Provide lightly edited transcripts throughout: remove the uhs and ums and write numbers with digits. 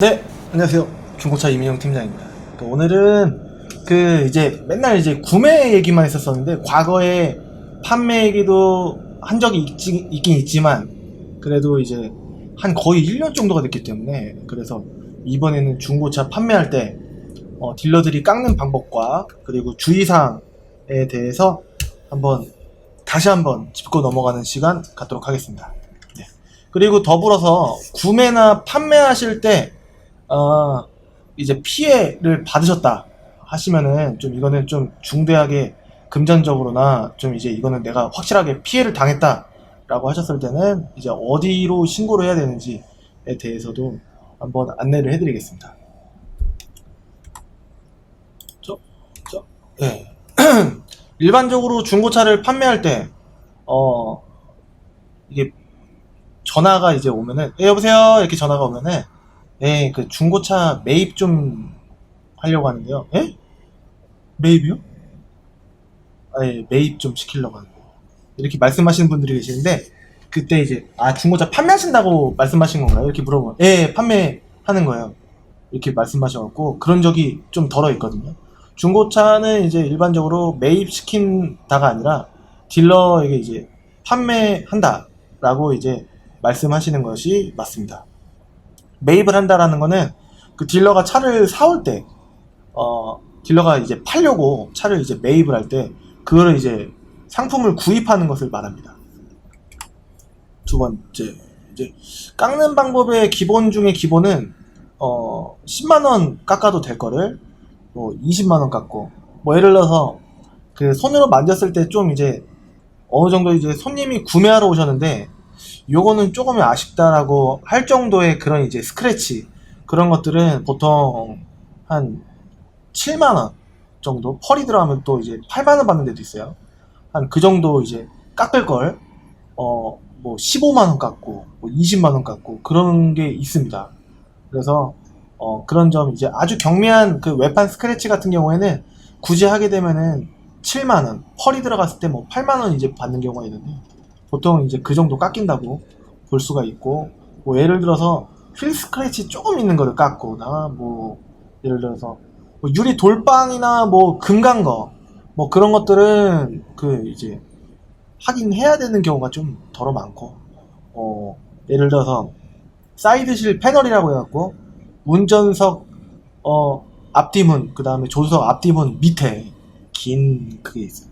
네, 안녕하세요. 중고차 이민영 팀장입니다. 오늘은 이제 맨날 이제 구매 얘기만 했었었는데 과거에 판매 얘기도 한 적이 있긴 있지만 그래도 이제 한 거의 1년 정도가 됐기 때문에 그래서 이번에는 중고차 판매할 때 딜러들이 깎는 방법과 그리고 주의사항에 대해서 다시 한번 짚고 넘어가는 시간 갖도록 하겠습니다. 네. 그리고 더불어서 구매나 판매하실 때 이제 피해를 받으셨다 하시면은 좀 이거는 좀 중대하게 금전적으로나 좀 이제 이거는 내가 확실하게 피해를 당했다 라고 하셨을 때는 이제 어디로 신고를 해야 되는지에 대해서도 한번 안내를 해드리겠습니다. 네. 일반적으로 중고차를 판매할 때 이게 전화가 이제 오면은 여보세요 이렇게 전화가 오면은 그 중고차 매입 좀 하려고 하는데요. 매입이요? 매입 좀 시키려고 하는데 이렇게 말씀하시는 분들이 계시는데 그때 이제 중고차 판매하신다고 말씀하신 건가요? 이렇게 물어보면 판매하는 거예요. 이렇게 말씀하셔갖고 그런 적이 좀 덜어 있거든요. 중고차는 이제 일반적으로 매입시킨다가 아니라 딜러에게 이제 판매한다라고 이제 말씀하시는 것이 맞습니다. 매입을 한다라는 거는 그 딜러가 차를 사올 때, 딜러가 이제 팔려고 차를 이제 매입을 할 때, 그거를 이제 상품을 구입하는 것을 말합니다. 두 번째, 이제 깎는 방법의 기본 중에 기본은, 10만원 깎아도 될 거를, 20만원 깎고, 예를 들어서, 그 손으로 만졌을 때 좀 이제, 어느 정도 이제 손님이 구매하러 오셨는데, 요거는 조금 아쉽다라고 할 정도의 그런 이제 스크래치 그런 것들은 보통 한 7만원 정도 펄이 들어가면 또 이제 8만원 받는 데도 있어요. 한 그 정도 이제 깎을 걸 15만원 깎고 20만원 깎고 그런 게 있습니다. 그래서 그런 점 이제 아주 경미한 그 외판 스크래치 같은 경우에는 굳이 하게 되면은 7만원 펄이 들어갔을 때 8만원 이제 받는 경우가 있는데 보통 이제 그 정도 깎인다고 볼 수가 있고, 예를 들어서 휠 스크래치 조금 있는 거를 깎거나, 예를 들어서 유리 돌빵이나 금간 거, 그런 것들은 이제 하긴 해야 되는 경우가 좀 덜어 많고, 예를 들어서 사이드실 패널이라고 해갖고 운전석 앞뒤문, 그 다음에 조수석 앞뒤문 밑에 긴 그게 있어요.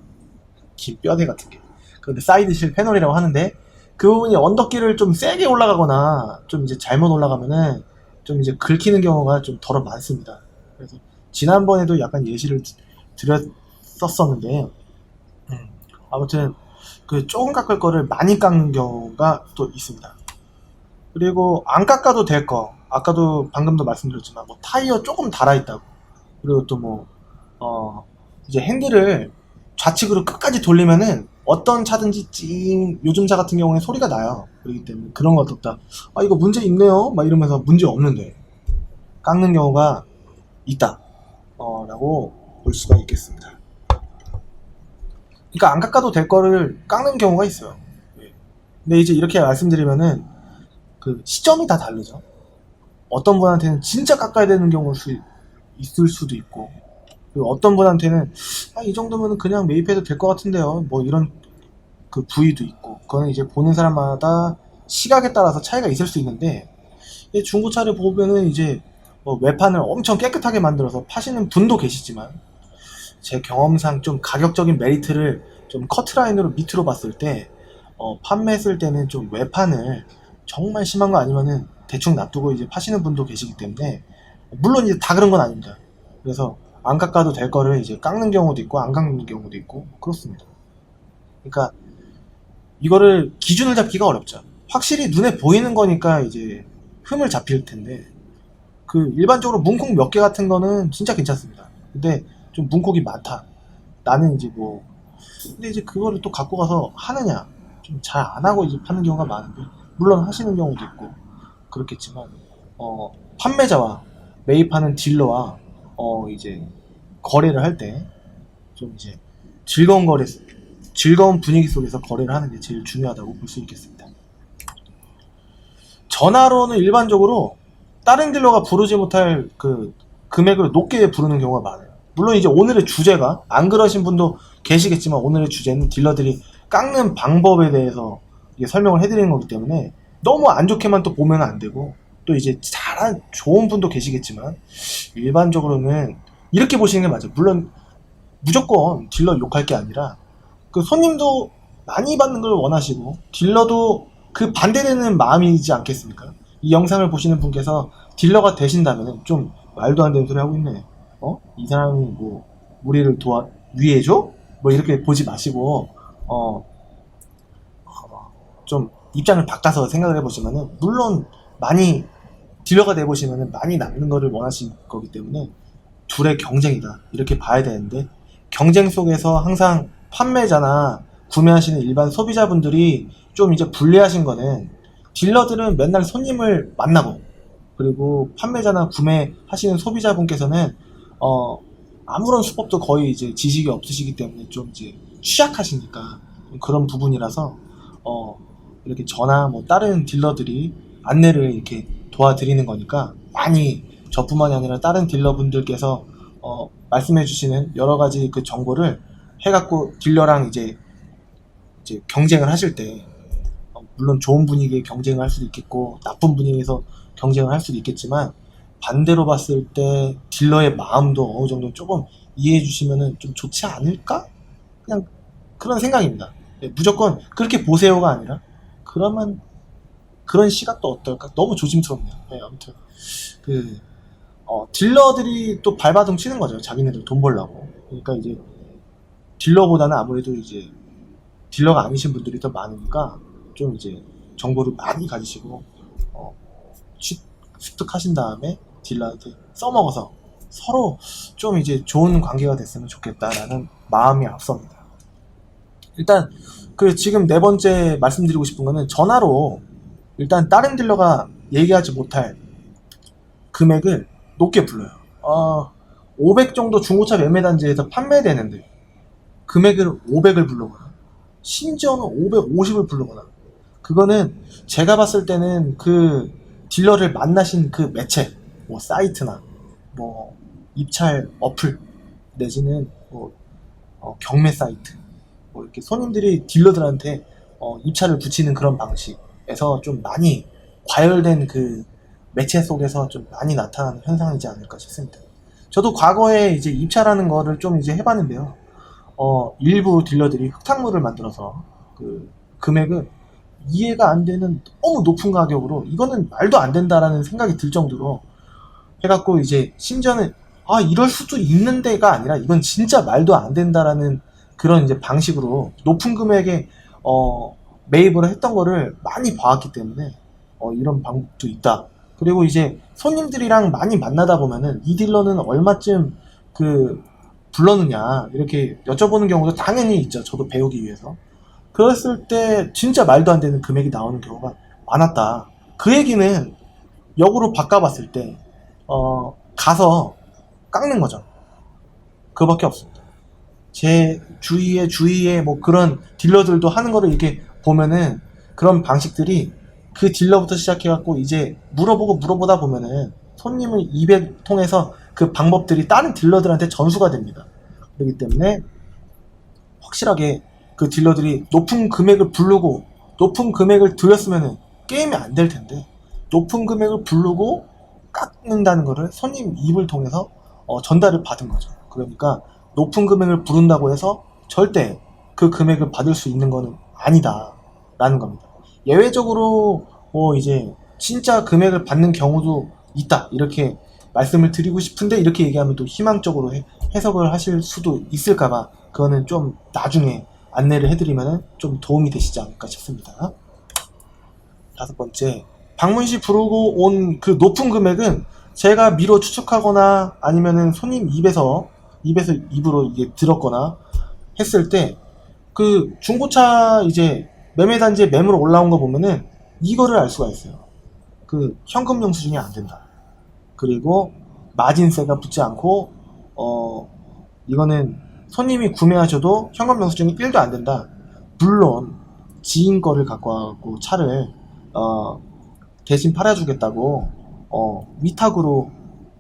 긴 뼈대 같은 게. 근데 사이드실 패널이라고 하는데 그 부분이 언덕길을 좀 세게 올라가거나 좀 이제 잘못 올라가면은 좀 이제 긁히는 경우가 좀 덜어 많습니다. 그래서 지난번에도 약간 예시를 드렸었는데 아무튼 그 조금 깎을 거를 많이 깎는 경우가 또 있습니다. 그리고 안 깎아도 될 거 아까도 방금도 말씀드렸지만 타이어 조금 달아있다고 그리고 또 이제 핸들을 좌측으로 끝까지 돌리면은 어떤 차든지 요즘 차 같은 경우에 소리가 나요. 그렇기 때문에 그런 거 어떻다. 이거 문제 있네요. 이러면서 문제 없는데 깎는 경우가 있다. 라고 볼 수가 있겠습니다. 그러니까 안 깎아도 될 거를 깎는 경우가 있어요. 근데 이제 이렇게 말씀드리면은 그 시점이 다 다르죠. 어떤 분한테는 진짜 깎아야 되는 경우가 있을 수도 있고 그리고 어떤 분한테는 이 정도면 그냥 매입해도 될 것 같은데요. 이런 그 부위도 있고 그거는 이제 보는 사람마다 시각에 따라서 차이가 있을 수 있는데 중고차를 보면은 이제 외판을 엄청 깨끗하게 만들어서 파시는 분도 계시지만 제 경험상 좀 가격적인 메리트를 좀 커트라인으로 밑으로 봤을 때 판매했을 때는 좀 외판을 정말 심한 거 아니면은 대충 놔두고 이제 파시는 분도 계시기 때문에 물론 이제 다 그런 건 아닙니다. 그래서 안 깎아도 될 거를 이제 깎는 경우도 있고 안 깎는 경우도 있고 그렇습니다. 그러니까 이거를 기준을 잡기가 어렵죠. 확실히 눈에 보이는 거니까 이제 흠을 잡힐 텐데 그 일반적으로 문콕 몇 개 같은 거는 진짜 괜찮습니다. 근데 좀 문콕이 많다. 나는 이제 근데 이제 그거를 또 갖고 가서 하느냐 좀 잘 안 하고 이제 파는 경우가 많은데 물론 하시는 경우도 있고 그렇겠지만 판매자와 매입하는 딜러와 이제 거래를 할 때 좀 이제 즐거운 분위기 속에서 거래를 하는 게 제일 중요하다고 볼 수 있겠습니다. 전화로는 일반적으로 다른 딜러가 부르지 못할 그 금액을 높게 부르는 경우가 많아요. 물론 이제 오늘의 주제가 안 그러신 분도 계시겠지만 오늘의 주제는 딜러들이 깎는 방법에 대해서 이게 설명을 해드리는 거기 때문에 너무 안 좋게만 또 보면 안 되고, 또 이제 잘한 좋은 분도 계시겠지만 일반적으로는 이렇게 보시는 게 맞아요. 물론 무조건 딜러 욕할 게 아니라 그 손님도 많이 받는 걸 원하시고 딜러도 그 반대되는 마음이지 않겠습니까? 이 영상을 보시는 분께서 딜러가 되신다면 좀 말도 안 되는 소리 하고 있네. 이 사람이 뭐 우리를 위해줘? 뭐 이렇게 보지 마시고 좀 입장을 바꿔서 생각을 해보시면은, 물론 많이 딜러가 돼보시면은 많이 남는 거를 원하실 거기 때문에 둘의 경쟁이다 이렇게 봐야 되는데, 경쟁 속에서 항상 판매자나 구매하시는 일반 소비자분들이 좀 이제 불리하신 거는, 딜러들은 맨날 손님을 만나고, 그리고 판매자나 구매하시는 소비자분께서는 아무런 수법도 거의 이제 지식이 없으시기 때문에 좀 이제 취약하시니까 그런 부분이라서 이렇게 저나 뭐 다른 딜러들이 안내를 이렇게 도와드리는 거니까, 많이 저뿐만이 아니라 다른 딜러분들께서 말씀해 주시는 여러 가지 그 정보를 해갖고 딜러랑 이제 경쟁을 하실 때, 물론 좋은 분위기에 경쟁을 할 수도 있겠고 나쁜 분위기에서 경쟁을 할 수도 있겠지만, 반대로 봤을 때 딜러의 마음도 어느 정도 조금 이해해 주시면은 좀 좋지 않을까? 그냥 그런 생각입니다. 무조건 그렇게 보세요가 아니라, 그러면 그런 시각도 어떨까? 너무 조심스럽네요. 아무튼 딜러들이 또 발바둥 치는 거죠. 자기네들 돈 벌려고. 그러니까 이제 딜러보다는 아무래도 이제 딜러가 아니신 분들이 더 많으니까 좀 이제 정보를 많이 가지시고 습득하신 다음에 딜러한테 써먹어서 서로 좀 이제 좋은 관계가 됐으면 좋겠다라는 마음이 앞섭니다. 일단 지금 네 번째 말씀드리고 싶은 거는, 전화로 일단 다른 딜러가 얘기하지 못할 금액을 높게 불러요. 500 정도 중고차 매매단지에서 판매되는데 금액을 500을 부르거나, 심지어는 550을 부르거나, 그거는 제가 봤을 때는 그 딜러를 만나신 그 매체, 뭐 사이트나 뭐 입찰 어플 내지는 뭐 경매 사이트, 뭐 이렇게 손님들이 딜러들한테 입찰을 붙이는 그런 방식에서 좀 많이 과열된 그 매체 속에서 좀 많이 나타나는 현상이지 않을까 싶습니다. 저도 과거에 이제 입찰하는 거를 좀 이제 해봤는데요. 일부 딜러들이 흙탕물을 만들어서 그 금액을 이해가 안 되는 너무 높은 가격으로, 이거는 말도 안 된다라는 생각이 들 정도로 해갖고, 이제 심지어는 이럴 수도 있는데가 아니라 이건 진짜 말도 안 된다라는 그런 이제 방식으로 높은 금액에 매입을 했던 거를 많이 봐왔기 때문에 이런 방법도 있다. 그리고 이제 손님들이랑 많이 만나다 보면은 이 딜러는 얼마쯤 불렀느냐 이렇게 여쭤보는 경우도 당연히 있죠. 저도 배우기 위해서. 그랬을 때 진짜 말도 안 되는 금액이 나오는 경우가 많았다. 그 얘기는 역으로 바꿔봤을 때 가서 깎는 거죠. 그거밖에 없습니다. 제 주위에 뭐 그런 딜러들도 하는 거를 이렇게 보면은, 그런 방식들이 그 딜러부터 시작해갖고 이제 물어보다 보면은 손님을 입에 통해서 그 방법들이 다른 딜러들한테 전수가 됩니다. 그렇기 때문에 확실하게 그 딜러들이 높은 금액을 부르고 높은 금액을 드렸으면은 게임이 안 될 텐데, 높은 금액을 부르고 깎는다는 거를 손님 입을 통해서 전달을 받은 거죠. 그러니까 높은 금액을 부른다고 해서 절대 그 금액을 받을 수 있는 거는 아니다 라는 겁니다. 예외적으로 뭐 이제 진짜 금액을 받는 경우도 있다 이렇게 말씀을 드리고 싶은데, 이렇게 얘기하면 또 희망적으로 해석을 하실 수도 있을까봐 그거는 좀 나중에 안내를 해드리면 좀 도움이 되시지 않을까 싶습니다. 다섯 번째, 방문시 부르고 온 그 높은 금액은 제가 미뤄 추측하거나 아니면은 손님 입에서 입으로 이게 들었거나 했을 때, 그 중고차 이제 매매단지에 매물로 올라온 거 보면은 이거를 알 수가 있어요. 그 현금 영수증이 안 된다. 그리고 마진세가 붙지 않고 이거는 손님이 구매하셔도 현금 영수증이 1도 안 된다. 물론 지인 거를 갖고 와갖고 차를 대신 팔아주겠다고 위탁으로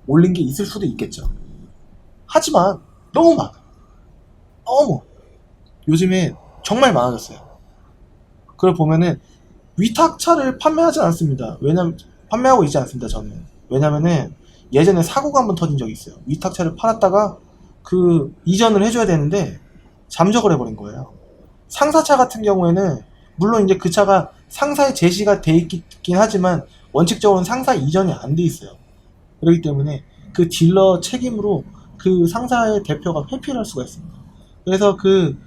올린 게 있을 수도 있겠죠. 하지만 너무 많아. 너무 요즘에 정말 많아졌어요. 그걸 보면은 위탁차를 판매하지 않습니다. 왜냐면 판매하고 있지 않습니다. 저는. 왜냐면은 예전에 사고가 한번 터진 적이 있어요. 위탁차를 팔았다가 그 이전을 해줘야 되는데 잠적을 해버린 거예요. 상사차 같은 경우에는 물론 이제 그 차가 상사에 제시가 돼 있긴 하지만 원칙적으로는 상사 이전이 안 돼 있어요. 그렇기 때문에 그 딜러 책임으로 그 상사의 대표가 회피를 할 수가 있습니다. 그래서 그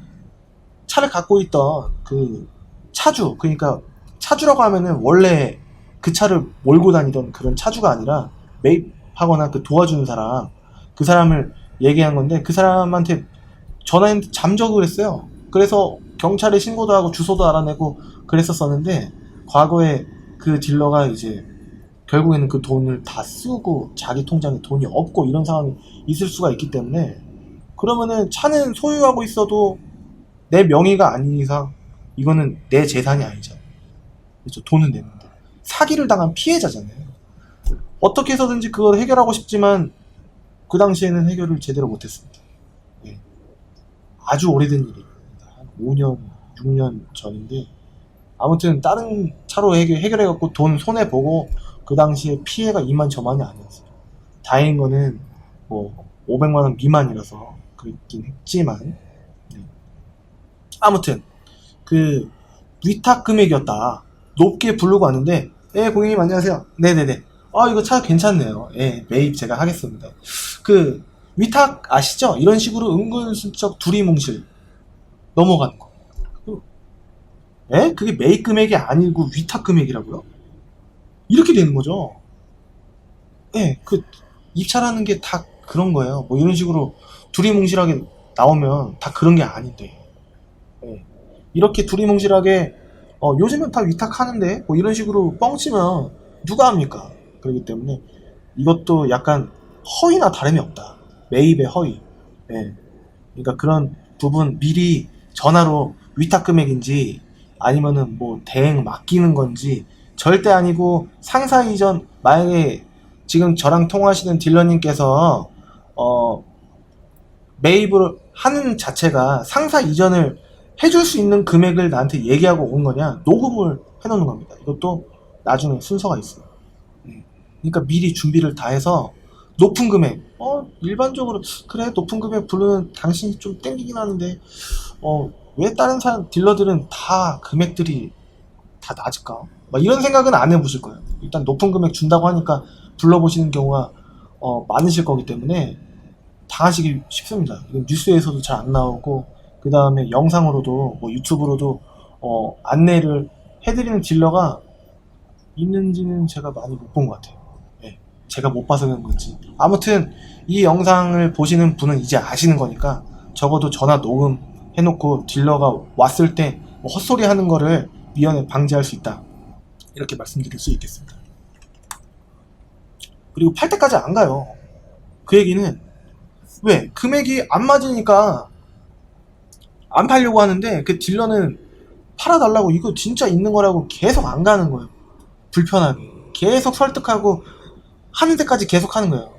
차를 갖고 있던 그 차주, 그러니까 차주라고 하면은 원래 그 차를 몰고 다니던 그런 차주가 아니라 매입하거나 그 도와주는 사람, 그 사람을 얘기한 건데 그 사람한테 전화했는데 잠적을 했어요. 그래서 경찰에 신고도 하고 주소도 알아내고 그랬었었는데 과거에 그 딜러가 이제 결국에는 그 돈을 다 쓰고 자기 통장에 돈이 없고 이런 상황이 있을 수가 있기 때문에 그러면은 차는 소유하고 있어도 내 명의가 아닌 이상 이거는 내 재산이 아니잖아. 그렇죠. 돈은 냈는데 사기를 당한 피해자잖아요. 어떻게 해서든지 그걸 해결하고 싶지만 그 당시에는 해결을 제대로 못했습니다. 네. 아주 오래된 일입니다. 한 5년, 6년 전인데 아무튼 다른 차로 해결해갖고 돈 손해보고 그 당시에 피해가 이만저만이 아니었어요. 다행인 거는 뭐 500만원 미만이라서 그랬긴 했지만 네. 아무튼 그 위탁 금액이었다. 높게 부르고 왔는데 예 고객님 안녕하세요. 네네네. 아 이거 차 괜찮네요. 예 매입 제가 하겠습니다. 그 위탁 아시죠? 이런 식으로 은근슬쩍 두리뭉실 넘어가는 거. 예? 그게 매입 금액이 아니고 위탁 금액이라고요? 이렇게 되는 거죠. 예, 그 입찰하는 게 다 그런 거예요. 뭐 이런 식으로 두리뭉실하게 나오면 다 그런 게 아닌데. 예. 이렇게 두리뭉실하게 요즘은 다 위탁하는데 뭐 이런 식으로 뻥치면 누가 합니까? 그렇기 때문에 이것도 약간 허위나 다름이 없다. 매입의 허위. 예. 그러니까 그런 부분 미리 전화로 위탁 금액인지 아니면은 뭐 대행 맡기는 건지 절대 아니고 상사 이전 만약에 지금 저랑 통화하시는 딜러님께서 매입을 하는 자체가 상사 이전을 해줄 수 있는 금액을 나한테 얘기하고 온 거냐 녹음을 해놓는 겁니다. 이것도 나중에 순서가 있어요. 그러니까 미리 준비를 다 해서 높은 금액 일반적으로 그래 높은 금액 부르는 당신이 좀 땡기긴 하는데 왜 다른 사람 딜러들은 다 금액들이 다 낮을까? 막 이런 생각은 안 해보실 거예요. 일단 높은 금액 준다고 하니까 불러보시는 경우가 많으실 거기 때문에 당하시기 쉽습니다. 이건 뉴스에서도 잘 안 나오고 그 다음에 영상으로도 뭐 유튜브로도 안내를 해드리는 딜러가 있는지는 제가 많이 못 본 것 같아요. 네, 제가 못 봐서 그런 건지 아무튼 이 영상을 보시는 분은 이제 아시는 거니까 적어도 전화 녹음 해놓고 딜러가 왔을 때 뭐 헛소리 하는 거를 미연에 방지할 수 있다 이렇게 말씀드릴 수 있겠습니다. 그리고 팔 때까지 안 가요. 그 얘기는 왜? 금액이 안 맞으니까 안 팔려고 하는데 그 딜러는 팔아달라고 이거 진짜 있는 거라고 계속 안 가는 거예요. 불편하게 계속 설득하고 하는 데까지 계속 하는 거예요.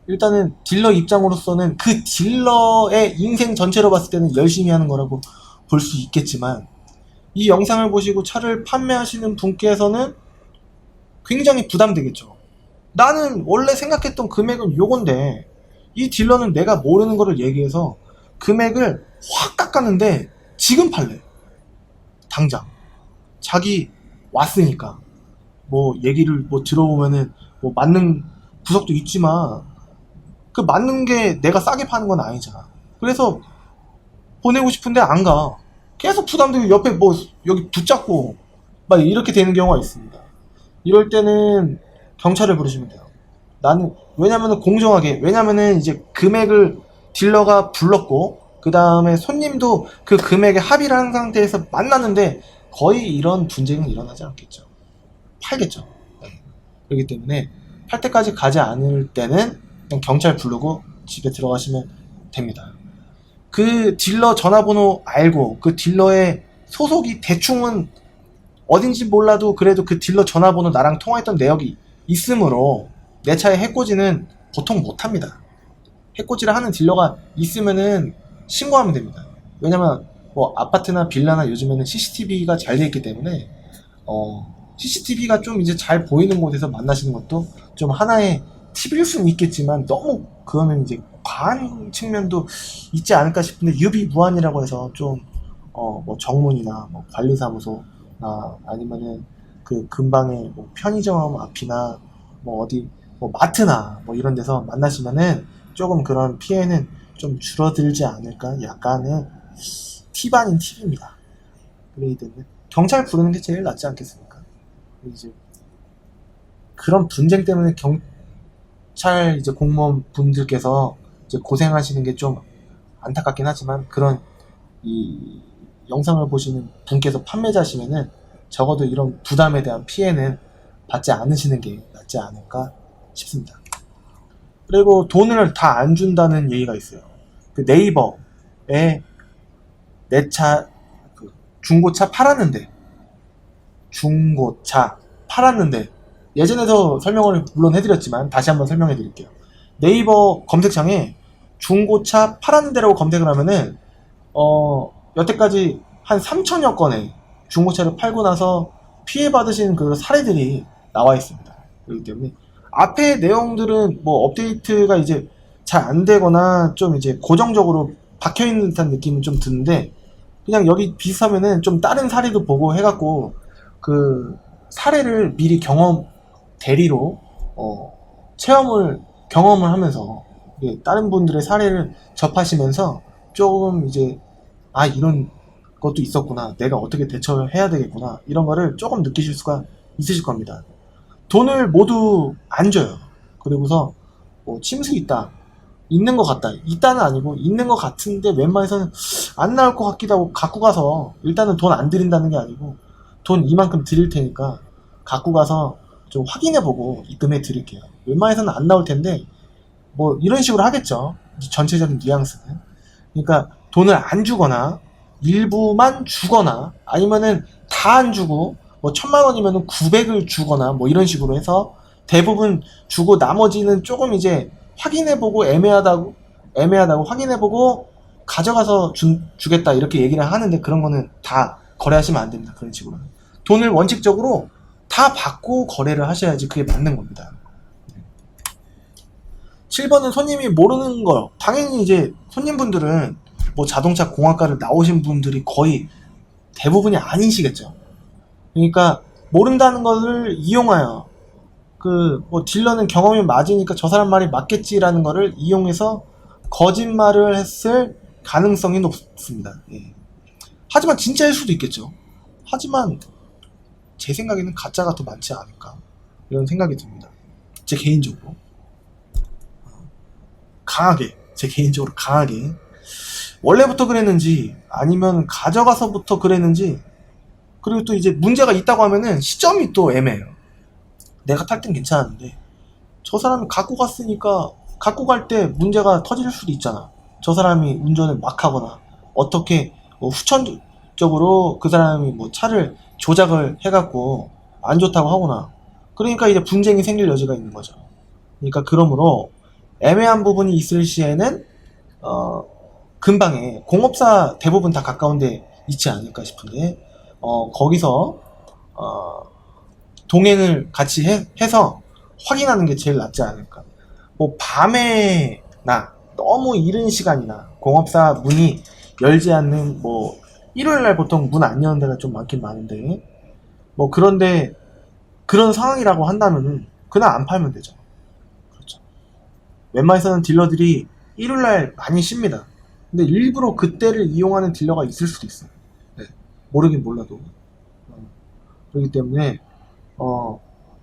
일단은 딜러 입장으로서는 그 딜러의 인생 전체로 봤을 때는 열심히 하는 거라고 볼 수 있겠지만 이 영상을 보시고 차를 판매하시는 분께서는 굉장히 부담되겠죠. 나는 원래 생각했던 금액은 요건데 이 딜러는 내가 모르는 거를 얘기해서 금액을 확 깎았는데 지금 팔래. 당장 자기 왔으니까 뭐 얘기를 뭐 들어보면은 뭐 맞는 구석도 있지만 그 맞는 게 내가 싸게 파는 건 아니잖아. 그래서 보내고 싶은데 안 가. 계속 부담되고 옆에 뭐 여기 붙잡고 막 이렇게 되는 경우가 있습니다. 이럴 때는 경찰을 부르시면 돼요. 나는 왜냐면은 공정하게 왜냐면은 이제 금액을 딜러가 불렀고 그 다음에 손님도 그 금액에 합의를 한 상태에서 만났는데 거의 이런 분쟁은 일어나지 않겠죠. 팔겠죠. 네. 그렇기 때문에 팔 때까지 가지 않을 때는 그냥 경찰 부르고 집에 들어가시면 됩니다. 그 딜러 전화번호 알고 그 딜러의 소속이 대충은 어딘지 몰라도 그래도 그 딜러 전화번호 나랑 통화했던 내역이 있으므로 내 차에 해코지는 보통 못합니다. 해코지를 하는 딜러가 있으면은 신고하면 됩니다. 왜냐면 뭐 아파트나 빌라나 요즘에는 CCTV가 잘 되어 있기 때문에 CCTV가 좀 이제 잘 보이는 곳에서 만나시는 것도 좀 하나의 팁일 수는 있겠지만 너무 그거는 이제 과한 측면도 있지 않을까 싶은데 유비무환이라고 해서 좀 뭐 정문이나 뭐 관리사무소나 아니면은 그 근방에 뭐 편의점 앞이나 뭐 어디 뭐 마트나 뭐 이런 데서 만나시면은 조금 그런 피해는 좀 줄어들지 않을까 약간의 팁 아닌 팁입니다. 그러기 때문에 경찰 부르는 게 제일 낫지 않겠습니까? 이제 그런 분쟁 때문에 경찰 이제 공무원 분들께서 이제 고생하시는 게 좀 안타깝긴 하지만 그런 이 영상을 보시는 분께서 판매자시면은 적어도 이런 부담에 대한 피해는 받지 않으시는 게 낫지 않을까 싶습니다. 그리고 돈을 다 안 준다는 얘기가 있어요. 그 네이버에 내 차 중고차 팔았는데 예전에도 설명을 물론 해드렸지만 다시 한번 설명해 드릴게요. 네이버 검색창에 중고차 팔았는데라고 검색을 하면은 여태까지 한 3천여 건의 중고차를 팔고 나서 피해받으신 그 사례들이 나와 있습니다. 그렇기 때문에 앞에 내용들은 뭐 업데이트가 이제 잘 안 되거나 좀 이제 고정적으로 박혀 있는 듯한 느낌은 좀 드는데 그냥 여기 비슷하면은 좀 다른 사례도 보고 해갖고 그 사례를 미리 대리로 경험을 하면서 다른 분들의 사례를 접하시면서 조금 이제 이런 것도 있었구나, 내가 어떻게 대처해야 되겠구나, 이런 거를 조금 느끼실 수가 있으실 겁니다. 돈을 모두 안 줘요. 그리고서 뭐 침수 있는 것 같다, 있다는 아니고 있는 것 같은데 웬만해서는 안 나올 것 같기도 하고 갖고 가서 일단은 돈 안 드린다는 게 아니고 돈 이만큼 드릴 테니까 갖고 가서 좀 확인해보고 입금해 드릴게요. 웬만해서는 안 나올 텐데 뭐 이런 식으로 하겠죠. 전체적인 뉘앙스는. 그러니까 돈을 안 주거나 일부만 주거나 아니면은 다 안 주고 뭐 1,000,000원이면은 900을 주거나 뭐 이런 식으로 해서 대부분 주고 나머지는 조금 이제 확인해보고 애매하다고 확인해보고 가져가서 주겠다 이렇게 얘기를 하는데 그런 거는 다 거래하시면 안 됩니다. 그런 식으로 돈을 원칙적으로 다 받고 거래를 하셔야지 그게 맞는 겁니다. 7번은 손님이 모르는 거. 당연히 이제 손님분들은 뭐 자동차 공학과를 나오신 분들이 거의 대부분이 아니시겠죠. 그러니까 모른다는 것을 이용하여 뭐 딜러는 경험이 맞으니까 저 사람 말이 맞겠지라는 거를 이용해서 거짓말을 했을 가능성이 높습니다. 예. 하지만 진짜일 수도 있겠죠. 하지만 제 생각에는 가짜가 더 많지 않을까 이런 생각이 듭니다. 제 개인적으로 강하게 원래부터 그랬는지 아니면 가져가서부터 그랬는지, 그리고 또 이제 문제가 있다고 하면은 시점이 또 애매해요. 내가 탈 땐 괜찮았는데 저 사람이 갖고 갔으니까 갖고 갈 때 문제가 터질 수도 있잖아. 저 사람이 운전을 막 하거나 어떻게 후천적으로 그 사람이 뭐 차를 조작을 해갖고 안 좋다고 하거나, 그러니까 이제 분쟁이 생길 여지가 있는 거죠. 그러니까 그러므로 애매한 부분이 있을 시에는 근방에 공업사 대부분 다 가까운데 있지 않을까 싶은데 거기서 동행을 같이 해서 확인하는 게 제일 낫지 않을까. 뭐 밤에나 너무 이른 시간이나 공업사 문이 열지 않는 뭐 일요일날 보통 문 안 여는 데가 좀 많긴 많은데 뭐 그런데 그런 상황이라고 한다면은 그날 안 팔면 되죠. 그렇죠. 웬만해서는 딜러들이 일요일날 많이 쉽니다. 근데 일부러 그때를 이용하는 딜러가 있을 수도 있어요. 네. 모르긴 몰라도. 그렇기 때문에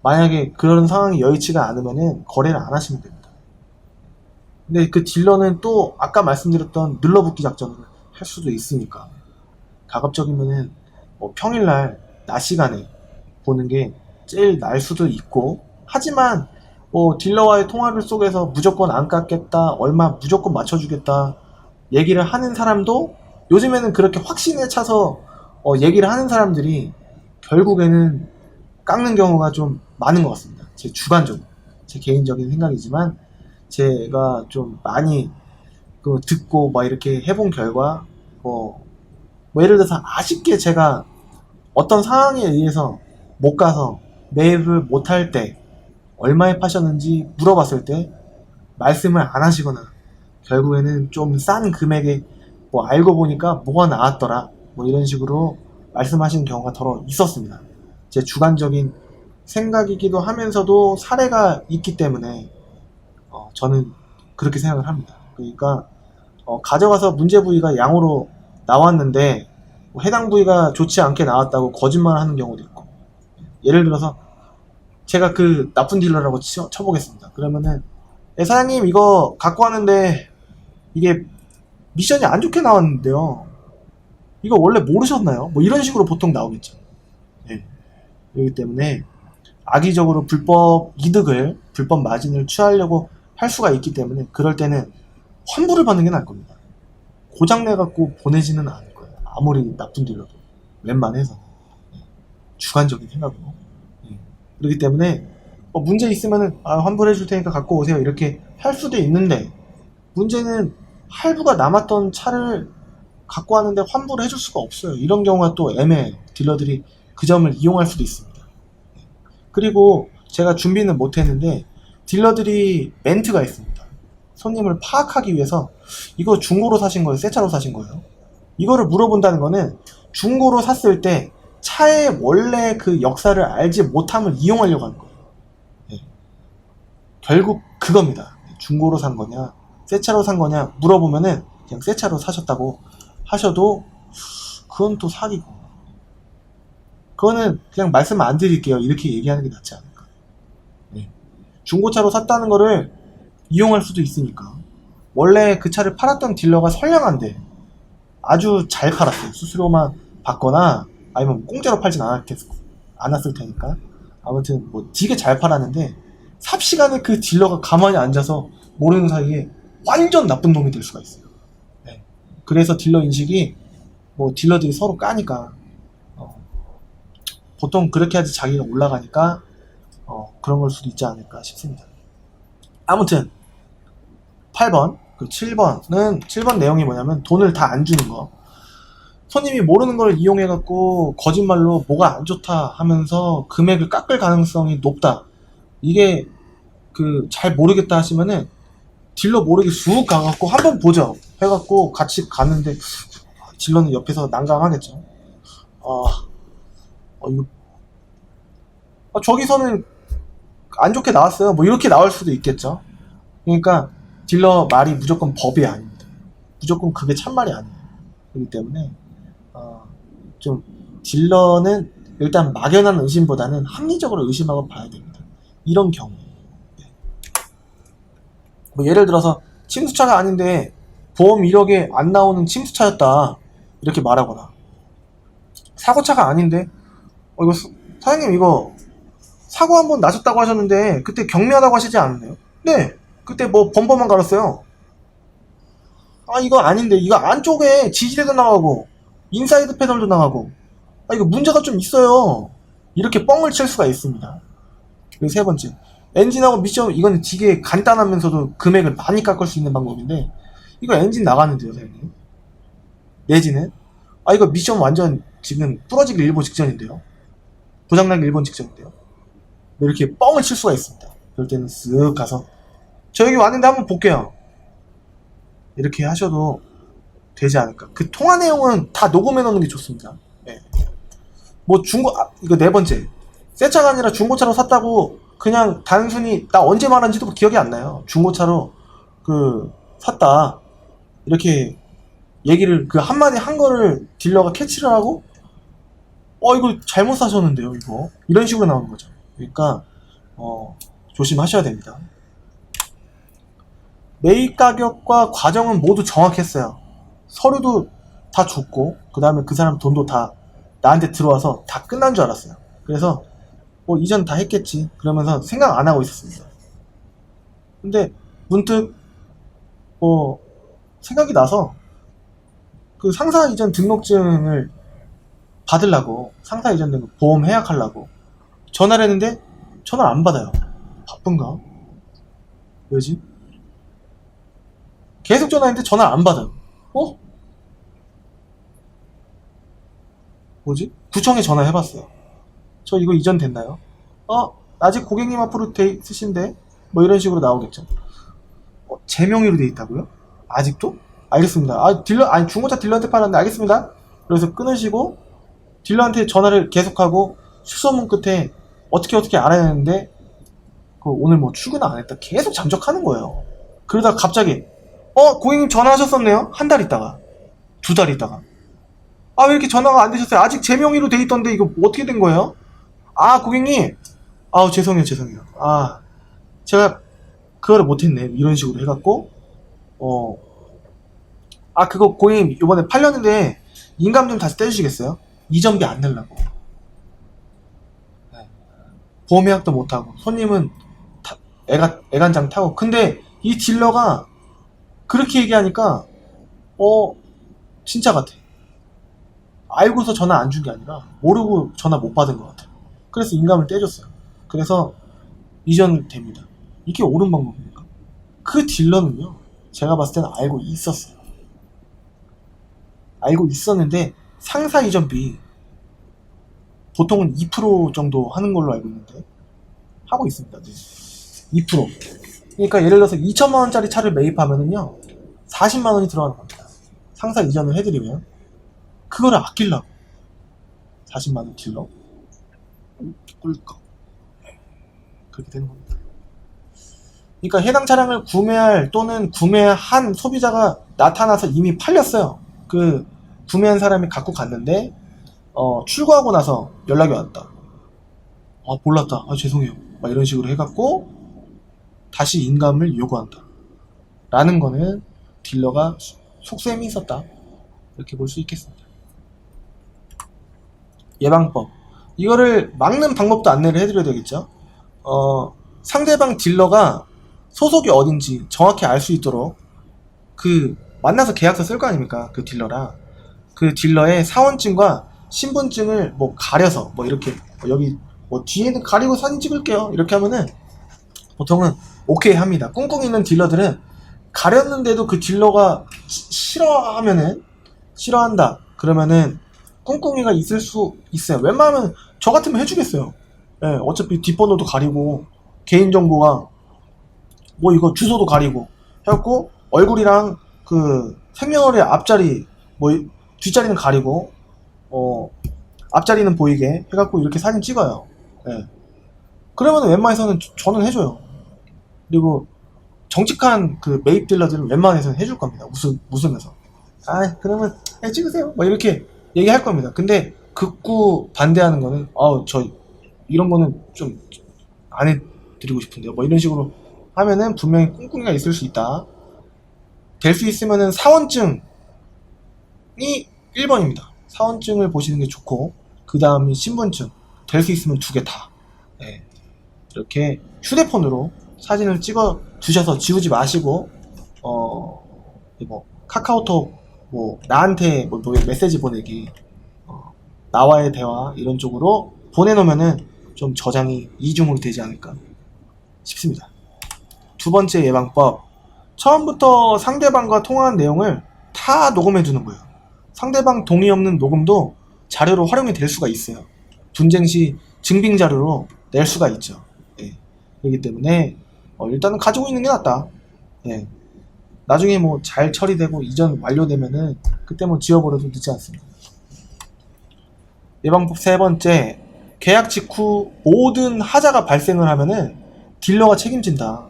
만약에 그런 상황이 여의치가 않으면은 거래를 안 하시면 됩니다. 근데 그 딜러는 또 아까 말씀드렸던 눌러붙기 작전을 할 수도 있으니까 가급적이면은 평일날 낮 시간에 보는 게 제일 나을 수도 있고, 하지만 딜러와의 통화를 속에서 무조건 안 깎겠다, 얼마 무조건 맞춰주겠다 얘기를 하는 사람도 요즘에는 그렇게 확신에 차서 얘기를 하는 사람들이 결국에는 깎는 경우가 좀 많은 것 같습니다. 제 주관적인, 제 개인적인 생각이지만 제가 좀 많이 듣고 막 이렇게 해본 결과 뭐 예를 들어서 아쉽게 제가 어떤 상황에 의해서 못 가서 매입을 못할 때 얼마에 파셨는지 물어봤을 때 말씀을 안 하시거나 결국에는 좀 싼 금액에 뭐 알고 보니까 뭐가 나왔더라 뭐 이런 식으로 말씀하시는 경우가 더러 있었습니다. 제 주관적인 생각이기도 하면서도 사례가 있기 때문에 저는 그렇게 생각을 합니다. 그러니까 가져가서 문제 부위가 양으로 나왔는데 뭐 해당 부위가 좋지 않게 나왔다고 거짓말을 하는 경우도 있고, 예를 들어서 제가 그 나쁜 딜러라고 쳐보겠습니다. 그러면은 사장님 이거 갖고 왔는데 이게 미션이 안 좋게 나왔는데요, 이거 원래 모르셨나요? 뭐 이런 식으로 보통 나오겠죠. 네. 그렇기 때문에 악의적으로 불법 이득을, 불법 마진을 취하려고 할 수가 있기 때문에 그럴 때는 환불을 받는 게 나을 겁니다. 고장내갖고 보내지는 않을 거예요. 아무리 나쁜 딜러도 웬만해서. 주관적인 생각으로. 그렇기 때문에 문제 있으면은 환불해 줄 테니까 갖고 오세요 이렇게 할 수도 있는데, 문제는 할부가 남았던 차를 갖고 왔는데 환불을 해줄 수가 없어요. 이런 경우가 또 애매해요. 딜러들이 그 점을 이용할 수도 있습니다. 그리고 제가 준비는 못했는데 딜러들이 멘트가 있습니다. 손님을 파악하기 위해서 이거 중고로 사신 거예요? 새 차로 사신 거예요? 이거를 물어본다는 거는 중고로 샀을 때 차의 원래 그 역사를 알지 못함을 이용하려고 하는 거예요. 네. 결국 그겁니다. 중고로 산 거냐 새 차로 산 거냐 물어보면은 그냥 새 차로 사셨다고 하셔도 그건 또 사기고, 그거는 그냥 말씀 안 드릴게요 이렇게 얘기하는 게 낫지 않을까. 네. 중고차로 샀다는 거를 이용할 수도 있으니까, 원래 그 차를 팔았던 딜러가 선량한데 아주 잘 팔았어요. 수수료만 받거나 아니면 공짜로 팔진 않았을 테니까, 아무튼 뭐 되게 잘 팔았는데 삽시간에 그 딜러가 가만히 앉아서 모르는 사이에 완전 나쁜 놈이 될 수가 있어요. 네. 그래서 딜러 인식이 뭐 딜러들이 서로 까니까 보통 그렇게 하지 자기가 올라가니까 그런 걸 수도 있지 않을까 싶습니다. 아무튼 8번, 그 7번 내용이 뭐냐면 돈을 다 안 주는 거. 손님이 모르는 걸 이용해갖고 거짓말로 뭐가 안 좋다 하면서 금액을 깎을 가능성이 높다. 이게 잘 모르겠다 하시면은 딜러 모르게 쑥 가갖고 한번 보죠. 해갖고 같이 가는데 딜러는 옆에서 난감하겠죠. 이거 저기서는 안 좋게 나왔어요. 뭐 이렇게 나올 수도 있겠죠. 그러니까 딜러 말이 무조건 법이 아닙니다. 무조건 그게 참말이 아니에요. 그렇기 때문에 좀 딜러는 일단 막연한 의심보다는 합리적으로 의심하고 봐야 됩니다. 이런 경우. 네. 뭐 예를 들어서 침수차가 아닌데 보험 1억에 안 나오는 침수차였다 이렇게 말하거나, 사고차가 아닌데 이거 사장님 이거 사고 한번 나셨다고 하셨는데 그때 경미하다고 하시지 않았나요? 네, 그때 뭐 범퍼만 갈았어요. 이거 아닌데 이거 안쪽에 지지대도 나가고 인사이드 패널도 나가고 이거 문제가 좀 있어요 이렇게 뻥을 칠 수가 있습니다. 그리고 세 번째, 엔진하고 미션, 이건 되게 간단하면서도 금액을 많이 깎을 수 있는 방법인데, 이거 엔진 나가는데요 사장님, 내지는 이거 미션 완전 지금 부러지기 일보 직전인데요, 고장나기 일보 직전인데요, 이렇게 뻥을 칠 수가 있습니다. 그럴 때는 쓱 가서 저 여기 왔는데 한번 볼게요 이렇게 하셔도 되지 않을까. 그 통화 내용은 다 녹음해 놓는 게 좋습니다. 네. 뭐 이거 네 번째, 새 차가 아니라 중고차로 샀다고 그냥 단순히 나 언제 말한지도 기억이 안 나요. 중고차로 샀다 이렇게 얘기를 한마디 한 거를 딜러가 캐치를 하고 이거 잘못 사셨는데요 이거 이런 식으로 나오는 거죠. 그러니까 조심하셔야 됩니다. 매입 가격과 과정은 모두 정확했어요. 서류도 다 줬고 그 다음에 그 사람 돈도 다 나한테 들어와서 다 끝난 줄 알았어요. 그래서 이전 다 했겠지 그러면서 생각 안 하고 있었습니다. 근데 문득 생각이 나서 그 상사 이전 등록증을 받으려고, 상사 이전 등록 보험 해약하려고 전화를 했는데 전화를 안 받아요. 바쁜가? 왜지? 계속 전화했는데 전화 안 받아요. 뭐지? 구청에 전화해봤어요. 저 이거 이전 됐나요? 아직 고객님 앞으로 돼 있으신데? 뭐 이런 식으로 나오겠죠. 제 명의로 돼 있다고요? 아직도? 알겠습니다. 중고차 딜러한테 팔았는데 알겠습니다. 그래서 끊으시고 딜러한테 전화를 계속하고 수소문 끝에 어떻게 알아야 되는데 오늘 뭐 출근 안 했다 계속 잠적하는 거예요. 그러다가 갑자기 고객님 전화하셨었네요. 한 달 있다가 2달 있다가 왜 이렇게 전화가 안 되셨어요? 아직 제 명의로 돼 있던데 이거 어떻게 된 거예요? 고객님 죄송해요. 제가 그거를 못했네. 이런 식으로 해갖고 그거 고객님 이번에 팔렸는데 인감 좀 다시 떼주시겠어요? 이전비 안 내려고. 네. 보험 예약도 못하고 손님은 애간장 타고. 근데 이 딜러가 그렇게 얘기하니까 진짜 같아. 알고서 전화 안 준 게 아니라 모르고 전화 못 받은 것 같아요. 그래서 인감을 떼줬어요. 그래서 이전 됩니다. 이게 옳은 방법입니까? 그 딜러는요, 제가 봤을 때는 알고 있었어요. 알고 있었는데 상사 이전비 보통은 2% 정도 하는 걸로 알고 있는데 하고 있습니다. 네. 2%. 그러니까 예를 들어서 2천만 원짜리 차를 매입하면은요 40만 원이 들어가는 겁니다. 상사 이전을 해드리면 그거를 아끼려고 40만 원 딜러 꿀꺽 그렇게 되는 겁니다. 그러니까 해당 차량을 구매할 또는 구매한 소비자가 나타나서 이미 팔렸어요. 그 구매한 사람이 갖고 갔는데 출고하고 나서 연락이 왔다. 몰랐다. 죄송해요. 막 이런 식으로 해갖고 다시 인감을 요구한다. 라는 거는 딜러가 속셈이 있었다. 이렇게 볼 수 있겠습니다. 예방법. 이거를 막는 방법도 안내를 해드려야 되겠죠. 상대방 딜러가 소속이 어딘지 정확히 알 수 있도록 만나서 계약서 쓸 거 아닙니까? 그 딜러랑. 그 딜러의 사원증과 신분증을 가려서 이렇게 여기 뒤에는 가리고 사진 찍을게요. 이렇게 하면은 보통은 오케이 합니다. 꿍꿍 있는 딜러들은 가렸는데도 그 딜러가 싫어한다. 그러면은 꿍꿍이가 있을 수 있어요. 웬만하면 저 같으면 해주겠어요. 예, 어차피 뒷번호도 가리고 개인정보가 이거 주소도 가리고 해갖고 얼굴이랑 그 생년월일 앞자리 뒷자리는 가리고 앞자리는 보이게 해갖고 이렇게 사진 찍어요. 예. 그러면 웬만해서는 저는 해줘요. 그리고 정직한 그 매입 딜러들은 웬만해서는 해줄 겁니다. 웃으면서 그러면 찍으세요. 이렇게 얘기할 겁니다. 근데 극구 반대하는 거는 저 이런 거는 좀 안 해드리고 싶은데요. 이런 식으로 하면은 분명히 꿍꿍이가 있을 수 있다. 될 수 있으면은 사원증이 1번입니다. 사원증을 보시는 게 좋고 그 다음이 신분증. 될 수 있으면 2개 다. 네. 이렇게 휴대폰으로 사진을 찍어 두셔서 지우지 마시고 카카오톡 나한테 메시지 보내기 나와의 대화 이런 쪽으로 보내놓으면은 좀 저장이 이중으로 되지 않을까 싶습니다. 2번째 예방법. 처음부터 상대방과 통화한 내용을 다 녹음해 두는 거예요. 상대방 동의 없는 녹음도 자료로 활용이 될 수가 있어요. 분쟁 시 증빙 자료로 낼 수가 있죠. 예. 그렇기 때문에 일단은 가지고 있는 게 낫다. 예. 나중에 잘 처리되고 이전 완료되면은 그때 지워버려도 늦지 않습니다. 예방법 3번째. 계약 직후 모든 하자가 발생을 하면은 딜러가 책임진다.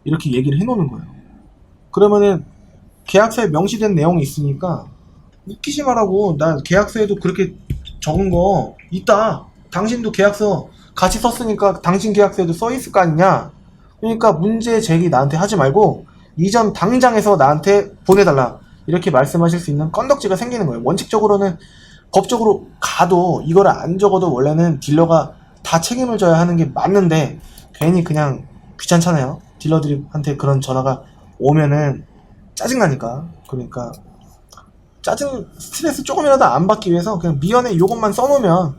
이렇게 얘기를 해놓는 거예요. 그러면은 계약서에 명시된 내용이 있으니까 웃기지 말라고. 나 계약서에도 그렇게 적은 거 있다. 당신도 계약서 같이 썼으니까 당신 계약서에도 써있을 거 아니냐. 그러니까 문제 제기 나한테 하지 말고 이전 당장에서 나한테 보내달라. 이렇게 말씀하실 수 있는 건덕지가 생기는 거예요. 원칙적으로는 법적으로 가도 이거를 안 적어도 원래는 딜러가 다 책임을 져야 하는 게 맞는데 괜히 그냥 귀찮잖아요. 딜러들한테 그런 전화가 오면은 짜증나니까. 그러니까 스트레스 조금이라도 안 받기 위해서 그냥 미연에 이것만 써놓으면